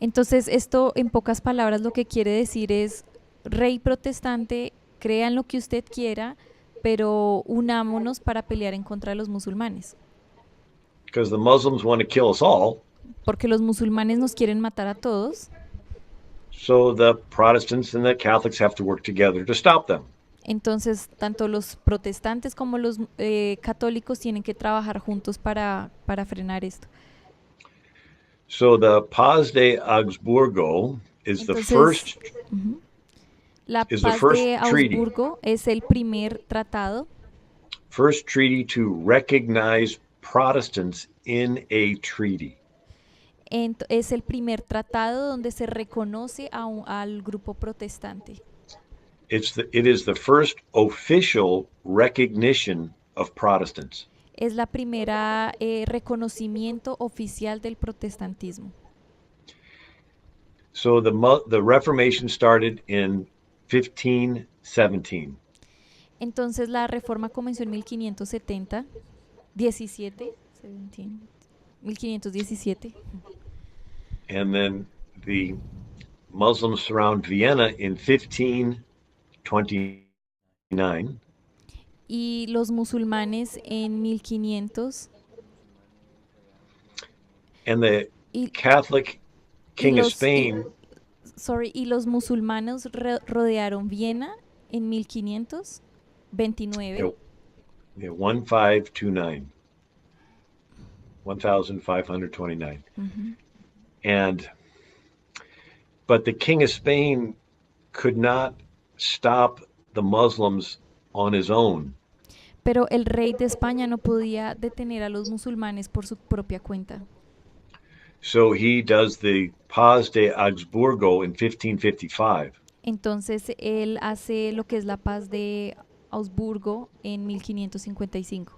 Entonces, esto en pocas palabras lo que quiere decir es, rey protestante, crean lo que usted quiera, pero unámonos para pelear en contra de los musulmanes. Because the Muslims want to kill us all. Porque los musulmanes nos quieren matar a todos. So the Protestants and the Catholics have to work together to stop them. Entonces, tanto los protestantes como los católicos tienen que trabajar juntos para frenar esto. So the Paz de Augsburgo is the Entonces, first la is the paz first de treaty, Augsburgo es el primer tratado first treaty to recognize Protestants in a treaty. es el primer tratado donde se reconoce al grupo protestante. It is the first official recognition of Protestants. Es la primera reconocimiento oficial del protestantismo. So the Reformation started in 1517, Entonces la reforma comenzó en 1570, 17, 17, 1517. and then the Muslims surround Vienna in 1529, Y los musulmanes en 1500 and the y, Catholic y King of los y, Spain, y los musulmanes rodearon Viena en 1529. you know, 1529, 1529, Ujú. and but the King of Spain could not stop the Muslims on his own. Pero el rey de España no podía detener a los musulmanes por su propia cuenta. So he does the Paz de Augsburgo in 1555 Entonces él hace lo que es la paz de Augsburgo en 1555,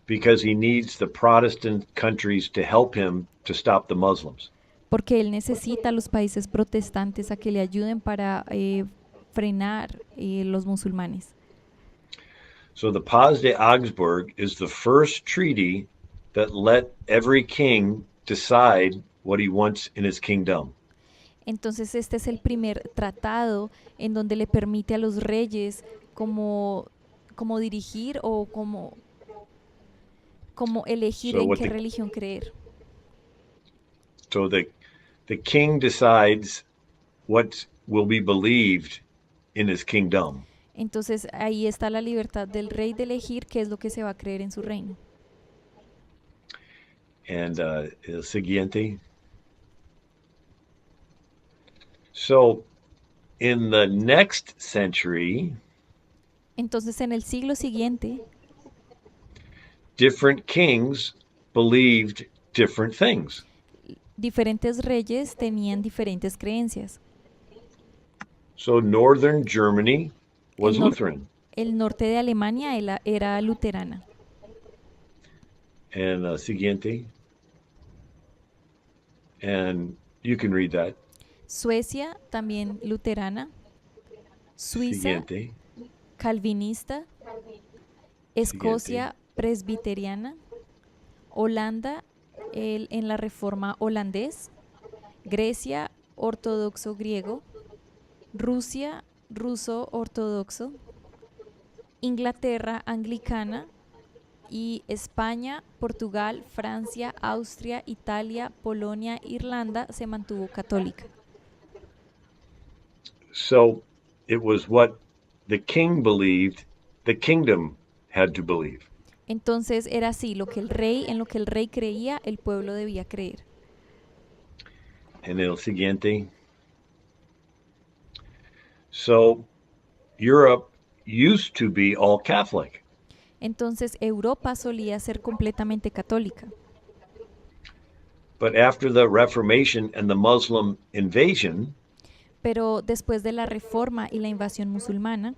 because he needs the Protestant countries to help him to stop the Muslims. porque él necesita a los países protestantes a que le ayuden para frenar los musulmanes. So the Paz de Augsburg is the first treaty that let every king decide what he wants in his kingdom. Entonces este es el primer tratado en donde le permite a los reyes como, como dirigir o como elegir So en what qué the religión creer. so the king decides what will be believed in his kingdom. Entonces ahí está la libertad del rey de elegir qué es lo que se va a creer en su reino. And el siguiente. So in the next century, Entonces en el siglo siguiente, different kings believed different things. diferentes reyes tenían diferentes creencias. So northern Germany El, was nor Lutheran, el norte de Alemania era luterana. and siguiente, and you can read that. Suecia también luterana. Suiza Siguiente, calvinista. siguiente, Escocia presbiteriana. Holanda en la reforma holandés. Grecia ortodoxo griego. Rusia ruso ortodoxo. Inglaterra anglicana. Y España, Portugal, Francia, Austria, Italia, Polonia, Irlanda se mantuvo católica. So it was what the king believed, the kingdom had to believe. Entonces era así, en lo que el rey creía, el pueblo debía creer. And el siguiente. So Europe used to be all Catholic, Entonces Europa solía ser completamente católica, but after the Reformation and the Muslim invasion, pero después de la reforma y la invasión musulmana,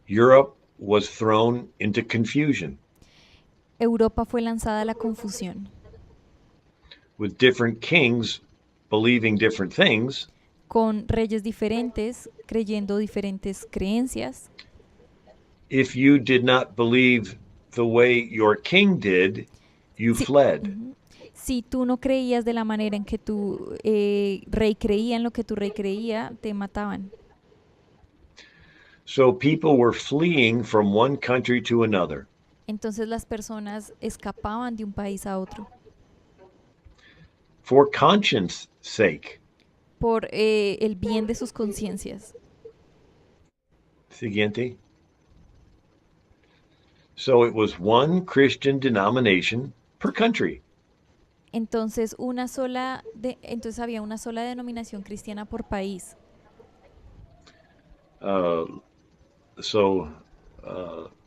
Europe was thrown into confusion Europa fue lanzada a la confusión, with different kings believing different things. con reyes diferentes creyendo diferentes creencias. If you did not believe the way your king did, you Si, fled. ujú. Si tú no creías de la manera en que tu rey creía, en lo que tu rey creía, te mataban. So people were fleeing from one country to another. Entonces las personas escapaban de un país a otro For conscience sake. por el bien de sus conciencias. Siguiente. So it was one Christian denomination per country. Entonces había una sola denominación cristiana por país. Uh, so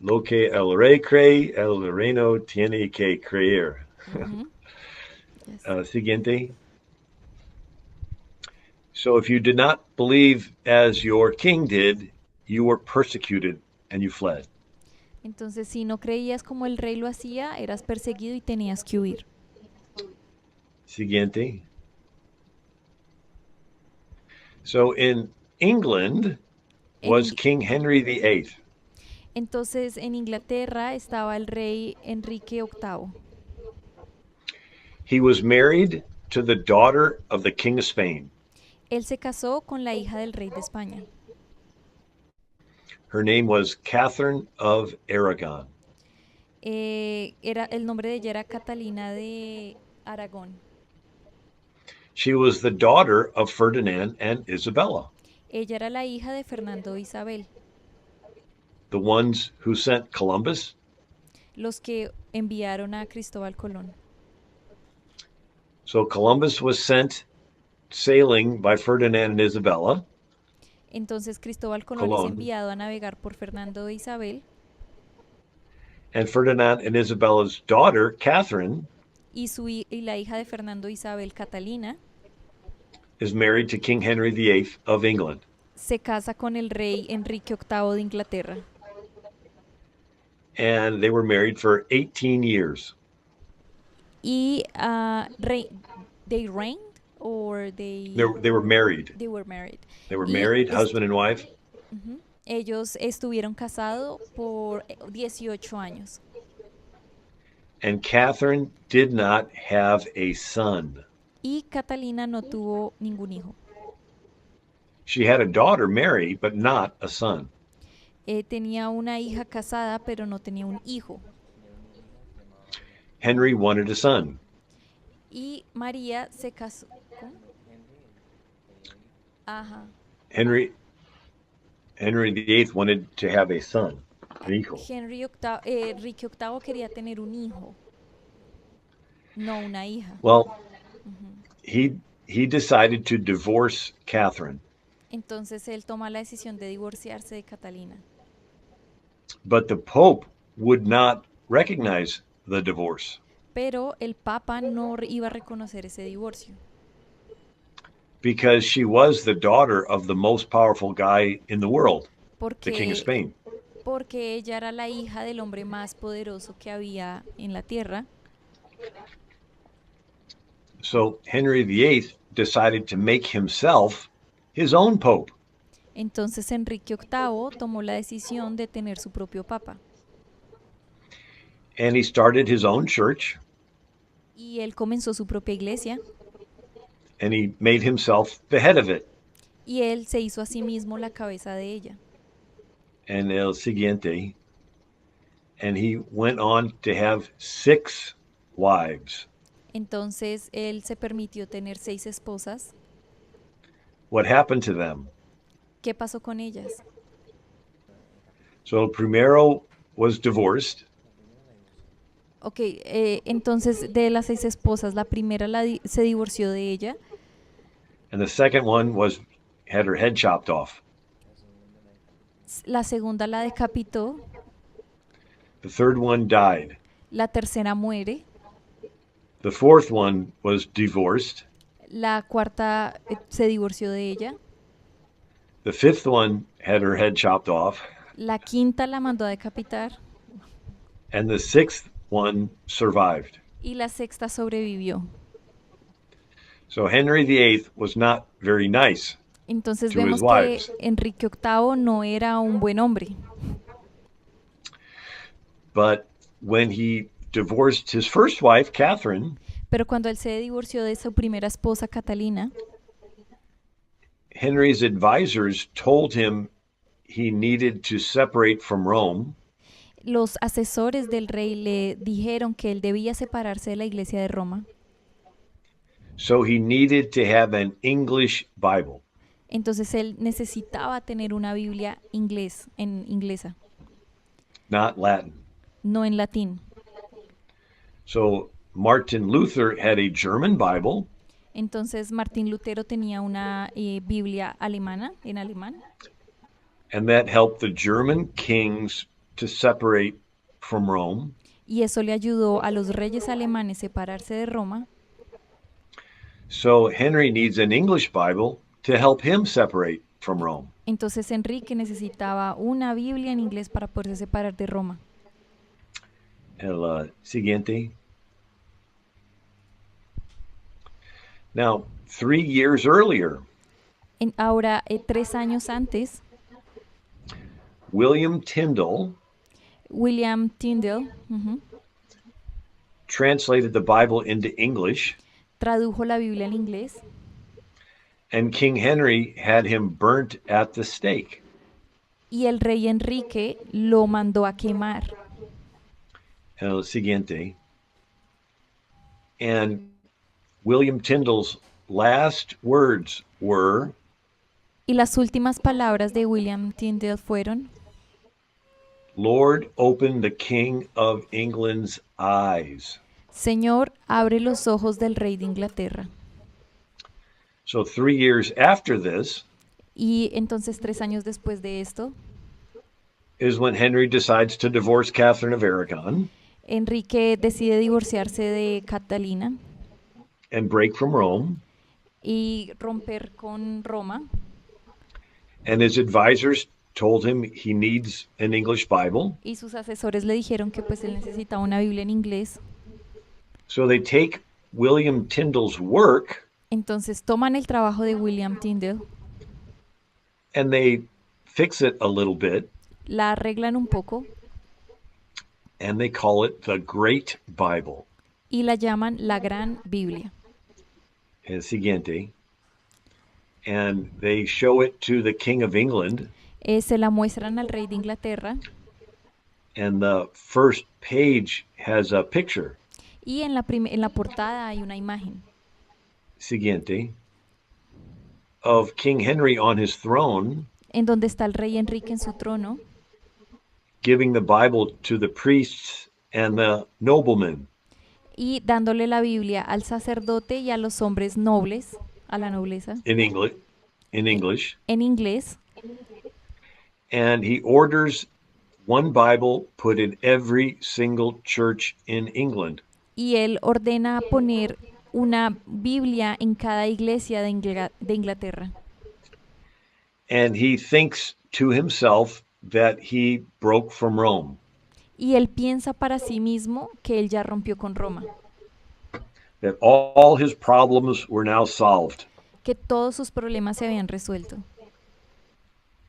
lo que el rey cree, el reino tiene que creer. Ujú. Yes. Siguiente. So if you did not believe as your king did, you were persecuted and you fled. Entonces, si no creías como el rey lo hacía, eras perseguido y tenías que huir. Siguiente. So in England En was Ing- King Henry VIII. Entonces, en Inglaterra estaba el rey Enrique VIII. He was married to the daughter of the King of Spain. Él se casó con la hija del rey de España. Her name was Catherine of Aragon. El nombre de ella era Catalina de Aragón. She was the daughter of Ferdinand and Isabella, Ella era la hija de Fernando e Isabel, the ones who sent Columbus. los que enviaron a Cristóbal Colón. So Columbus was sent sailing by Ferdinand and Isabella. Entonces Cristóbal Colón es Colón. enviado a navegar por Fernando e Isabel And Ferdinand and Isabella's daughter, Catherine, y la hija de Fernando e Isabel, Catalina, is married to King Henry VIII of England. se casa con el rey Enrique VIII de Inglaterra. And they were married for 18 years. Y they reigned or They were married. they were married. They were Y married, husband and wife. ellos estuvieron casados por 18 años. And Catherine did not have a son. Y Catalina no tuvo ningún hijo. She had a daughter, Mary, but not a son. Tenía una hija casada, pero no tenía un hijo. Henry wanted a son. Y María se casó. ¿Cómo? Ajá. Henry VIII wanted to have a son, an hijo. Enrique VIII quería tener un hijo, no una hija. Well, he decided to divorce Catherine, Entonces él toma la decisión de divorciarse de Catalina. but the Pope would not recognize the divorce Pero el Papa no iba a reconocer ese divorcio, because she was the daughter of the most powerful guy in the world, the King of porque, Spain. porque ella era la hija del hombre más poderoso que había en la tierra. So Henry VIII decided to make himself his own Pope. Entonces Enrique VIII tomó la decisión de tener su propio Papa. And he started his own church, Y él comenzó su propia iglesia and he made himself the head of it. y él se hizo a sí mismo la cabeza de ella. And el siguiente, and he went on to have 6 wives. Entonces él se permitió tener 6 esposas. What happened to them? ¿Qué pasó con ellas? So el primero was divorced, Ok, entonces de las 6 esposas, la primera se divorció de ella, and the second one had her head chopped off. la segunda la decapitó, The third one died. la tercera muere, The fourth one was divorced. la cuarta se divorció de ella, The fifth one had her head chopped off, la quinta la mandó a decapitar and the sixth one survived. y la sexta sobrevivió. So Henry VIII was not very nice Entonces to his vemos que wives. Enrique VIII no era un buen hombre, But when he divorced his first wife, Catherine, pero cuando él se divorció de su primera esposa, Catalina, Henry's advisors told him he needed to separate from Rome los asesores del rey le dijeron que él debía separarse de la iglesia de Roma. So he needed to have an English Bible. Entonces él necesitaba tener una Biblia inglesa, Not Latin. no en latín. So Martin Luther had a German Bible, Entonces Martín Lutero tenía una Biblia alemana, en alemán, and that helped the German kings to separate from Rome. y eso le ayudó a los reyes alemanes separarse de Roma. So Henry needs an English Bible to help him separate from Rome. Entonces Enrique necesitaba una Biblia en inglés para poderse separar de Roma. El siguiente. Now, 3 years earlier, Ahora, 3 años antes, William Tyndale William Tyndale translated the Bible into English, tradujo la Biblia al inglés and King Henry had him burnt at the stake. y el rey Enrique lo mandó a quemar. El siguiente. And William Tyndale's last words were, Y las últimas palabras de William Tyndale fueron, Lord, open the King of England's eyes. Señor, abre los ojos del rey de Inglaterra. So 3 years after this Y entonces 3 años después de esto, is when Henry decides to divorce Catherine of Aragon Enrique decide divorciarse de Catalina and break from Rome. y romper con Roma. And his advisors told him he needs an English Bible. Y sus asesores le dijeron que pues él necesitaba una Biblia en inglés. So they take William Tyndale's work Entonces toman el trabajo de William Tyndale, and they fix it a little bit la arreglan un poco and they call it the Great Bible. y la llaman la Gran Biblia. El siguiente. And they show it to the King of England. Se la muestran al rey de Inglaterra And the first page has a picture. y en la portada hay una imagen Siguiente. Of King Henry on his throne, en donde está el rey Enrique en su trono giving the Bible to the priests and the noblemen. y dándole la Biblia al sacerdote y a los hombres nobles, a la nobleza, In English. In English. en inglés. And he orders one Bible put in every single church in England. Y él ordena poner una Biblia en cada iglesia de Inglaterra. And he thinks to himself that he broke from Rome. Y él piensa para sí mismo que él ya rompió con Roma, That all his problems were now solved. que todos sus problemas se habían resuelto.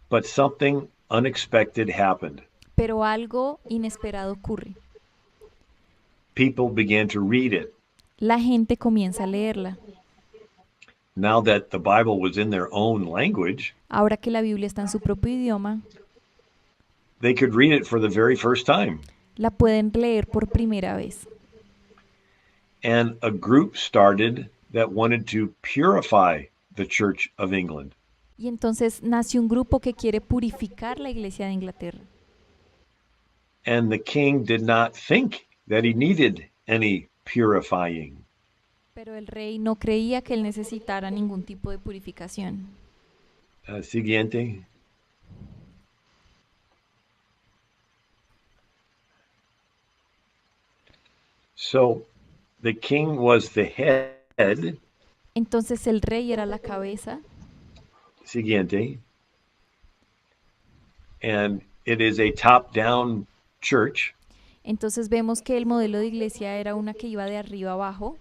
But something unexpected happened. Pero algo inesperado ocurre. People began to read it. La gente comienza a leerla. Now that the Bible was in their own language, Ahora que la Biblia está en su propio idioma, they could read it for the very first time. la pueden leer por primera vez. And a group started that wanted to purify the Church of England. Y entonces nace un grupo que quiere purificar la iglesia de Inglaterra. And the king did not think that he needed any purifying. Pero el rey no creía que él necesitara ningún tipo de purificación. Siguiente. So the king was the head. Entonces el rey era la cabeza. Siguiente. And it is a top-down church. Entonces vemos que el modelo de iglesia era una que iba de arriba abajo.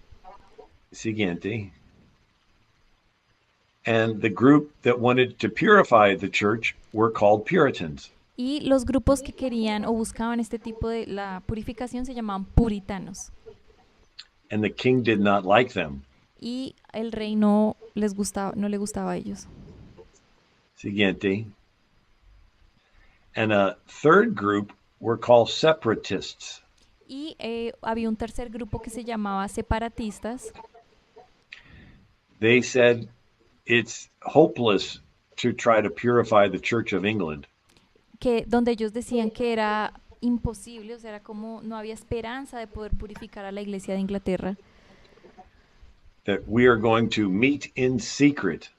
Siguiente. And the group that wanted to purify the church were called Puritans. Y los grupos que querían o buscaban este tipo de la purificación se llamaban puritanos. And the king did not like them. Y el rey no le gustaba a ellos. Siguiente. And a third group were called separatists. Y había un tercer grupo que se llamaba separatistas. They said it's hopeless to try to purify the Church of England. Donde ellos decían que era imposible, o sea, era como no había esperanza de poder purificar a la iglesia de Inglaterra. That we are going to meet in secret.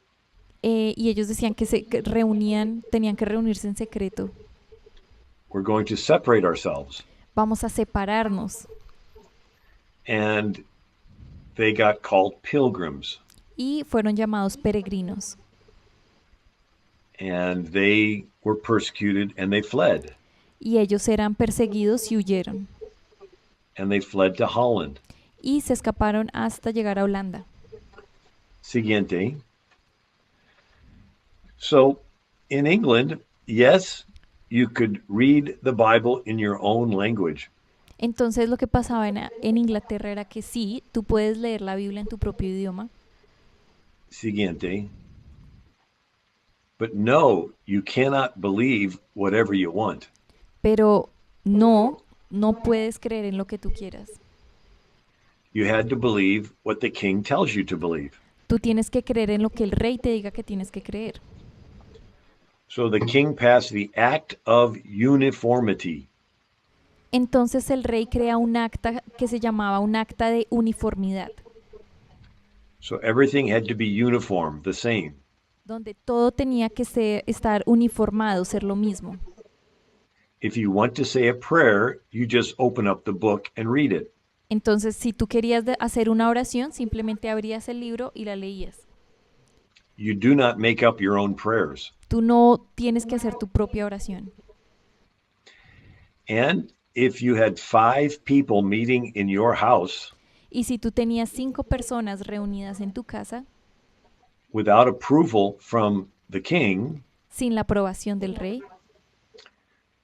Y ellos decían que tenían que reunirse en secreto. We're going to separate ourselves. Vamos a separarnos. And they got called pilgrims. Y fueron llamados peregrinos. And they were persecuted and they fled. Y ellos eran perseguidos y huyeron. and they fled to Holland. y se escaparon hasta llegar a Holanda. Siguiente. So in England, yes, you could read the Bible in your own language. Entonces lo que pasaba en Inglaterra era que sí, tú puedes leer la Biblia en tu propio idioma, Siguiente. But no, you cannot believe whatever you want. pero no puedes creer en lo que tú quieras. You had to believe what the king tells you to believe. Tú tienes que creer en lo que el rey te diga que tienes que creer. So the king passed the Act of Uniformity. Entonces el rey crea un acta que se llamaba un acta de uniformidad, So everything had to be uniform, the same. donde todo tenía que estar uniformado, ser lo mismo. If you want to say a prayer, you just open up the book and read it. Entonces, si tú querías hacer una oración, simplemente abrías el libro y la leías. You do not make up your own prayers. Tú no tienes que hacer tu propia oración. And if you had 5 people meeting in your house Y si tú tenías 5 personas reunidas en tu casa without approval from the king, sin la aprobación del rey,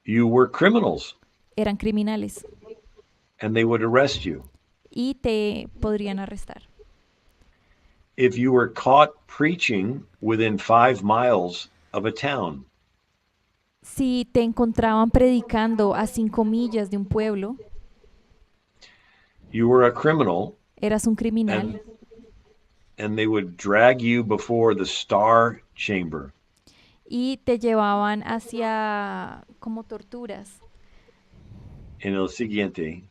you were criminals eran criminales and they would arrest you. y te podrían arrestar. If you were caught preaching within 5 miles of a town, Si te encontraban predicando a 5 millas de un pueblo, you were a criminal eras un criminal and and they would drag you before the Star Chamber. y te llevaban hacia como torturas. En el siguiente.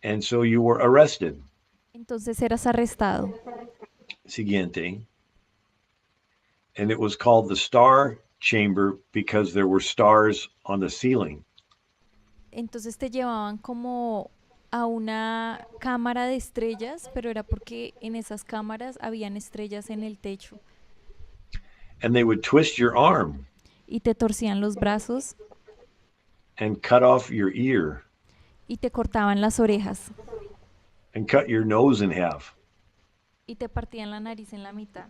And so you were arrested. Entonces eras arrestado. Siguiente. And it was called the Star Chamber because there were stars on the ceiling. Entonces te llevaban como a una cámara de estrellas, pero era porque en esas cámaras habían estrellas en el techo And they would twist your arm y te torcían los brazos and cut off your ear y te cortaban las orejas and cut your nose in half y te partían la nariz en la mitad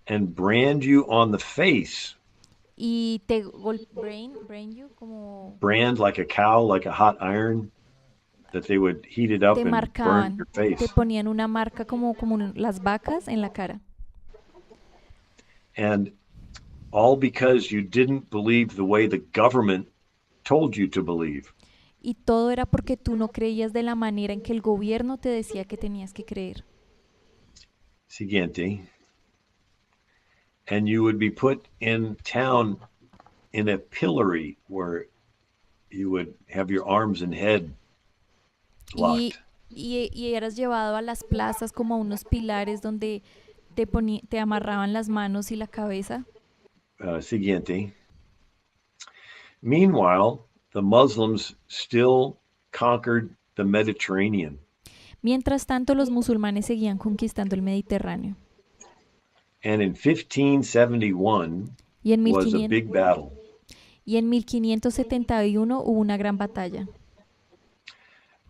and brand you on the face. y te brain you como Brand like a cow, like a hot iron, that they would heat it up te and burn marcaban, your te face. ponían una marca como las vacas en la cara. And all because you didn't believe the way the government told you to believe. Y todo era porque tú no creías de la manera en que el gobierno te decía que tenías que creer. Siguiente. And you would be put in town in a pillory where you would have your arms and head Y, locked. y eras llevado a las plazas como a unos pilares donde te amarraban las manos y la cabeza. Siguiente. Meanwhile, the Muslims still conquered the Mediterranean. Mientras tanto, los musulmanes seguían conquistando el Mediterráneo. And in 1571 Y en, was a 1500 big battle. y en 1571 hubo una gran batalla.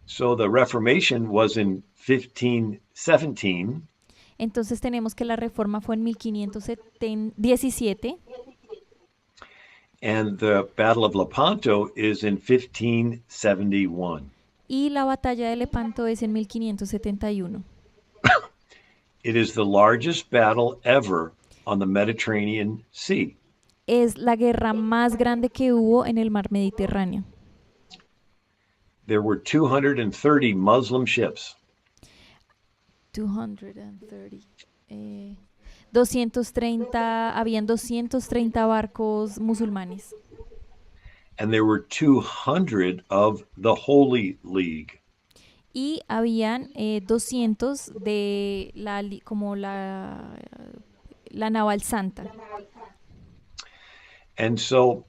So the Reformation was in 1517. Entonces tenemos que la reforma fue en 1517 And the Battle of Lepanto is in 1571. y la batalla de Lepanto es en 1571. It is the largest battle ever on the Mediterranean Sea. Es la guerra más grande que hubo en el mar Mediterráneo. There were 230 Muslim ships. 230. 230, habían 230 barcos musulmanes And there were 200 of the Holy League. y habían 200 de como la naval santa. And so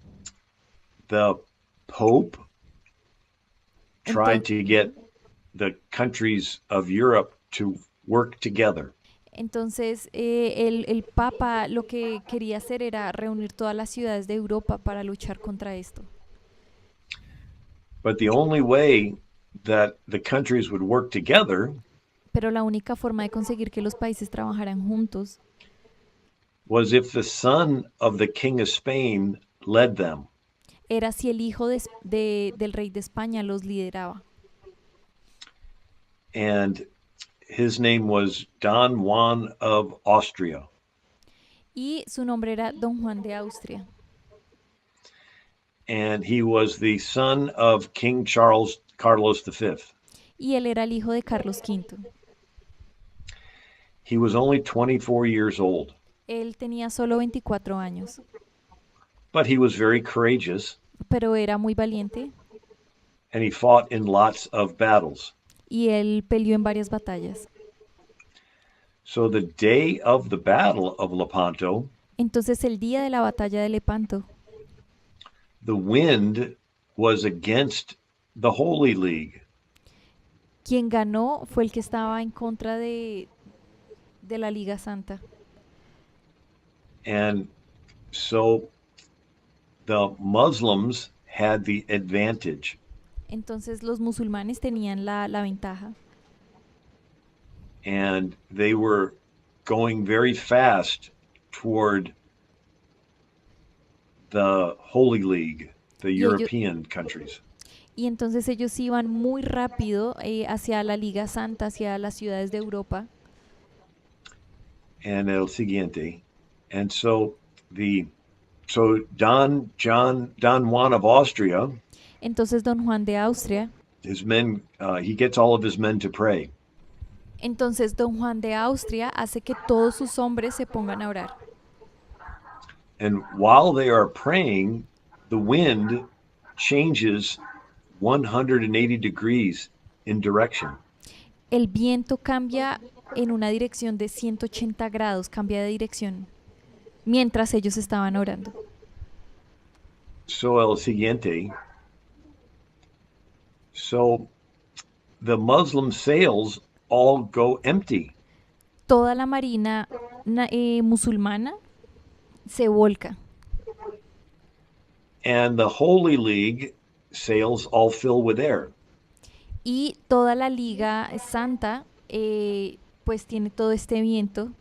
the Pope tried to get the countries of Europe to work together. Entonces el Papa lo que quería hacer era reunir todas las ciudades de Europa para luchar contra esto. But the only way that the countries would work together Pero la única forma de conseguir que los países trabajaran juntos was if the son of the king of Spain led them. era si el hijo del rey de España los lideraba. And his name was Don Juan of Austria. Y su nombre era Don Juan de Austria. And he was the son of King Charles Carlos V. Y él era el hijo de Carlos V. He was only 24 years old, Él tenía solo 24 años, but he was very courageous pero era muy valiente and he fought in lots of battles. y él peleó en varias batallas. So the day of the battle of Lepanto, Entonces el día de la batalla de Lepanto, the wind was against the Holy League. quien ganó fue el que estaba en contra de la Liga Santa. And so the Muslims had the advantage. Entonces los musulmanes tenían la ventaja And they were going very fast toward the Holy League, the y ellos, European countries. y entonces ellos iban muy rápido hacia la Liga Santa, hacia las ciudades de Europa. And el siguiente. And so Don Juan of Austria, Entonces Don Juan de Austria, his men, he gets all of his men to pray. entonces Don Juan de Austria hace que todos sus hombres se pongan a orar. And while they are praying, the wind changes 180 degrees in direction. El viento cambia en una dirección de 180 grados, cambia de dirección, mientras ellos estaban orando. So el siguiente. So the Muslim sails all go empty. Toda la marina musulmana se volca And the Holy League sails all fill with air. y toda la Liga Santa pues tiene todo este viento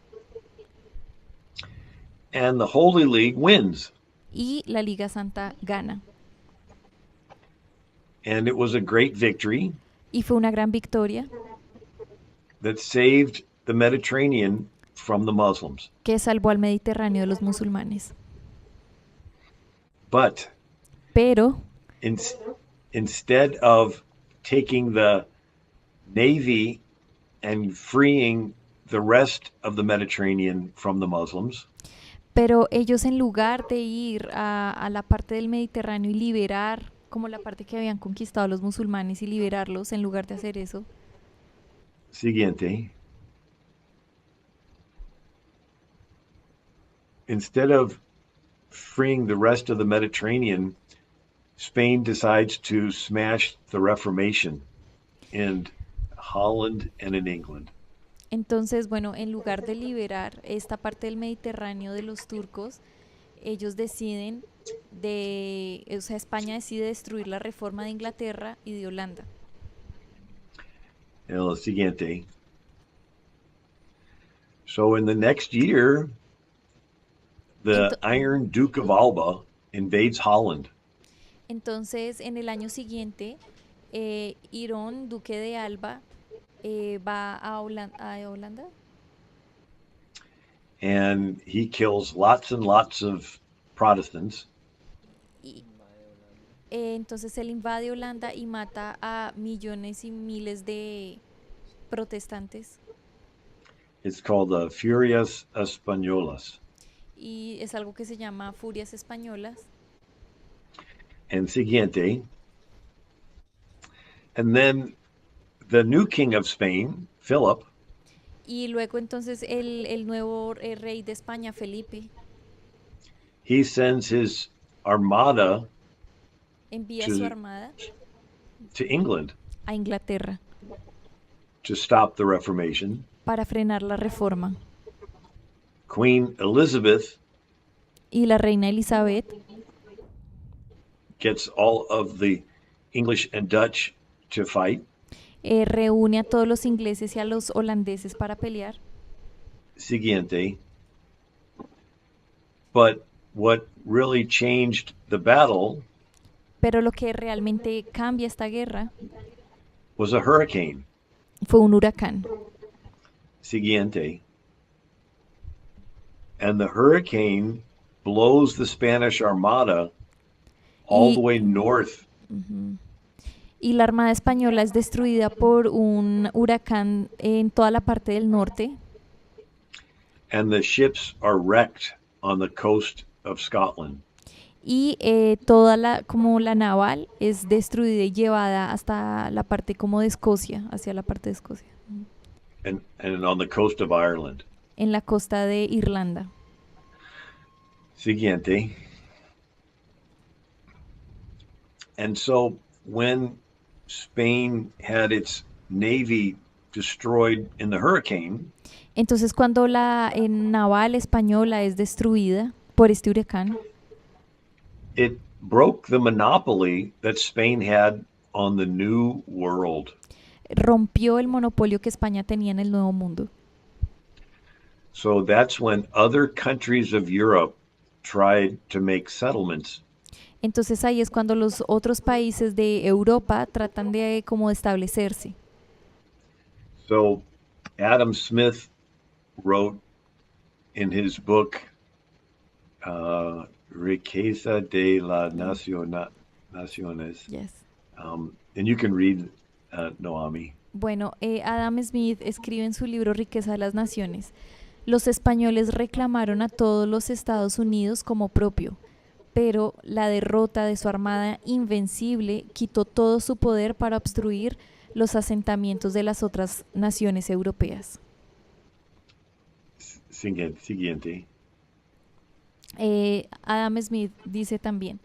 And the Holy League wins. y la Liga Santa gana. And it was a great victory Y fue una gran victoria that saved the Mediterranean from the Muslims. que salvó al Mediterráneo de los musulmanes. But Pero instead of taking the navy and freeing the rest of the Mediterranean from the Muslims, Pero ellos en lugar de ir a la parte del Mediterráneo y liberar como la parte que habían conquistado los musulmanes y liberarlos, en lugar de hacer eso, siguiente, instead of freeing the rest of the Mediterranean, Spain decides to smash the Reformation in Holland and in England. entonces, bueno, en lugar de liberar esta parte del Mediterráneo de los turcos, ellos deciden o sea, España decide destruir la reforma de Inglaterra y de Holanda. El siguiente. So in the next year, the Ento- Iron Duke of Alba invades Holland. Entonces, en el año siguiente, Irón, duque de Alba, va a Holanda And he kills lots and lots of Protestants. y entonces él invade Holanda y mata a millones y miles de protestantes It's called the Furias Españolas. y es algo que se llama furias españolas. And siguiente. And then the new king of Spain, Philip, Y luego entonces el nuevo rey de España, Felipe, he sends his armada envía su to, armada to England a Inglaterra to stop the Reformation. para frenar la reforma. Queen Elizabeth Y la reina Elizabeth gets all of the English and Dutch to fight. Reúne a todos los ingleses y a los holandeses para pelear. Siguiente. But what really changed the battle Pero lo que realmente cambia esta guerra was a hurricane. fue un huracán. Siguiente. And the hurricane blows the Spanish Armada all the Y, way north. y la Armada Española es destruida por un huracán en toda la parte del norte. And the ships are wrecked on the coast of Scotland. Y toda como la naval es destruida y llevada hasta la parte como de Escocia, hacia la parte de Escocia, And on the coast of Ireland. en la costa de Irlanda. Siguiente. And so when Spain had its navy destroyed in the hurricane, Entonces cuando la naval española es destruida por este huracán, it broke the monopoly that Spain had on the New World. rompió el monopolio que España tenía en el Nuevo Mundo. So that's when other countries of Europe tried to make settlements. Entonces ahí es cuando los otros países de Europa tratan de como establecerse. So Adam Smith wrote in his book, Riqueza de las Naciones, Yes. and you can read Noami. Bueno, Adam Smith escribe en su libro Riqueza de las Naciones: los españoles reclamaron a todos los Estados Unidos como propio, pero la derrota de su armada invencible quitó todo su poder para obstruir los asentamientos de las otras naciones europeas. Siguiente. Adam Smith dice también: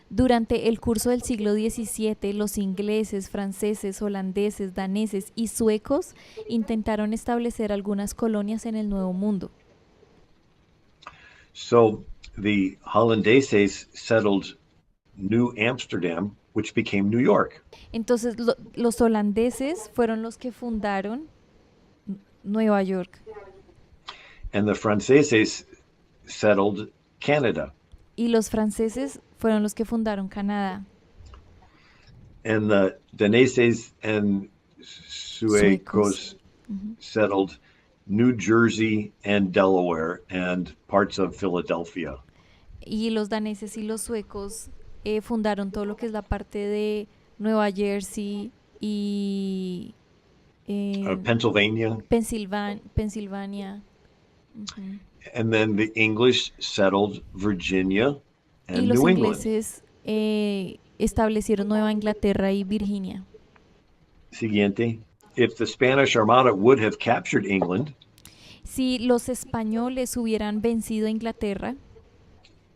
durante el curso del siglo XVII, los ingleses, franceses, holandeses, daneses y suecos intentaron establecer algunas colonias en el Nuevo Mundo. So the Hollandeses settled New Amsterdam, which became New York. Entonces los holandeses fueron los que fundaron Nueva York And the franceses settled Canada. y los franceses fueron los que fundaron Canadá. And the Daneses and Suecos. Suecos settled New Jersey and Delaware and parts of Philadelphia. Y los daneses y los suecos fundaron todo lo que es la parte de Nueva Jersey y Pennsylvania. Pensilvania. And then the English settled Virginia Y and los New England. ingleses establecieron Nueva Inglaterra y Virginia. Siguiente. If the Spanish Armada would have captured England, Si los españoles hubieran vencido a Inglaterra,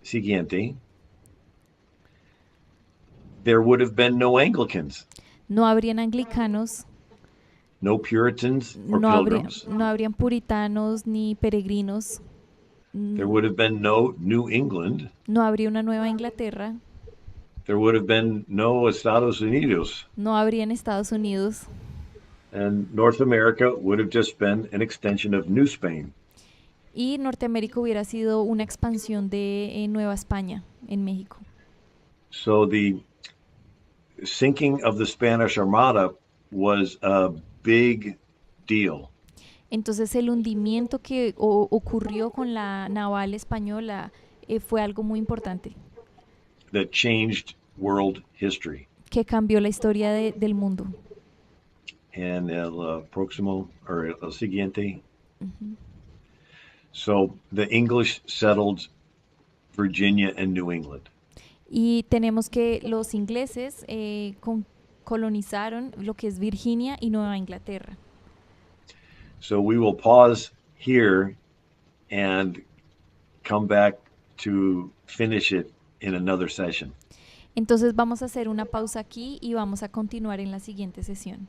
siguiente, there would have been no Anglicans, no habrían anglicanos, no Puritans or no Pilgrims. habrían puritanos ni peregrinos, There would have been no New England. no habría una Nueva Inglaterra, There would have been no Estados Unidos. no habrían Estados Unidos, And North America would have just been an extension of New Spain. y Norteamérica hubiera sido una expansión de Nueva España en México. So the sinking of the Spanish Armada was a big deal. Entonces el hundimiento que ocurrió con la naval española fue algo muy importante, That changed world history. que cambió la historia del mundo. And el próximo, or el siguiente. So the English settled Virginia and New England. Y tenemos que los ingleses colonizaron lo que es Virginia y Nueva Inglaterra. So we will pause here and come back to finish it in another session. Entonces vamos a hacer una pausa aquí y vamos a continuar en la siguiente sesión.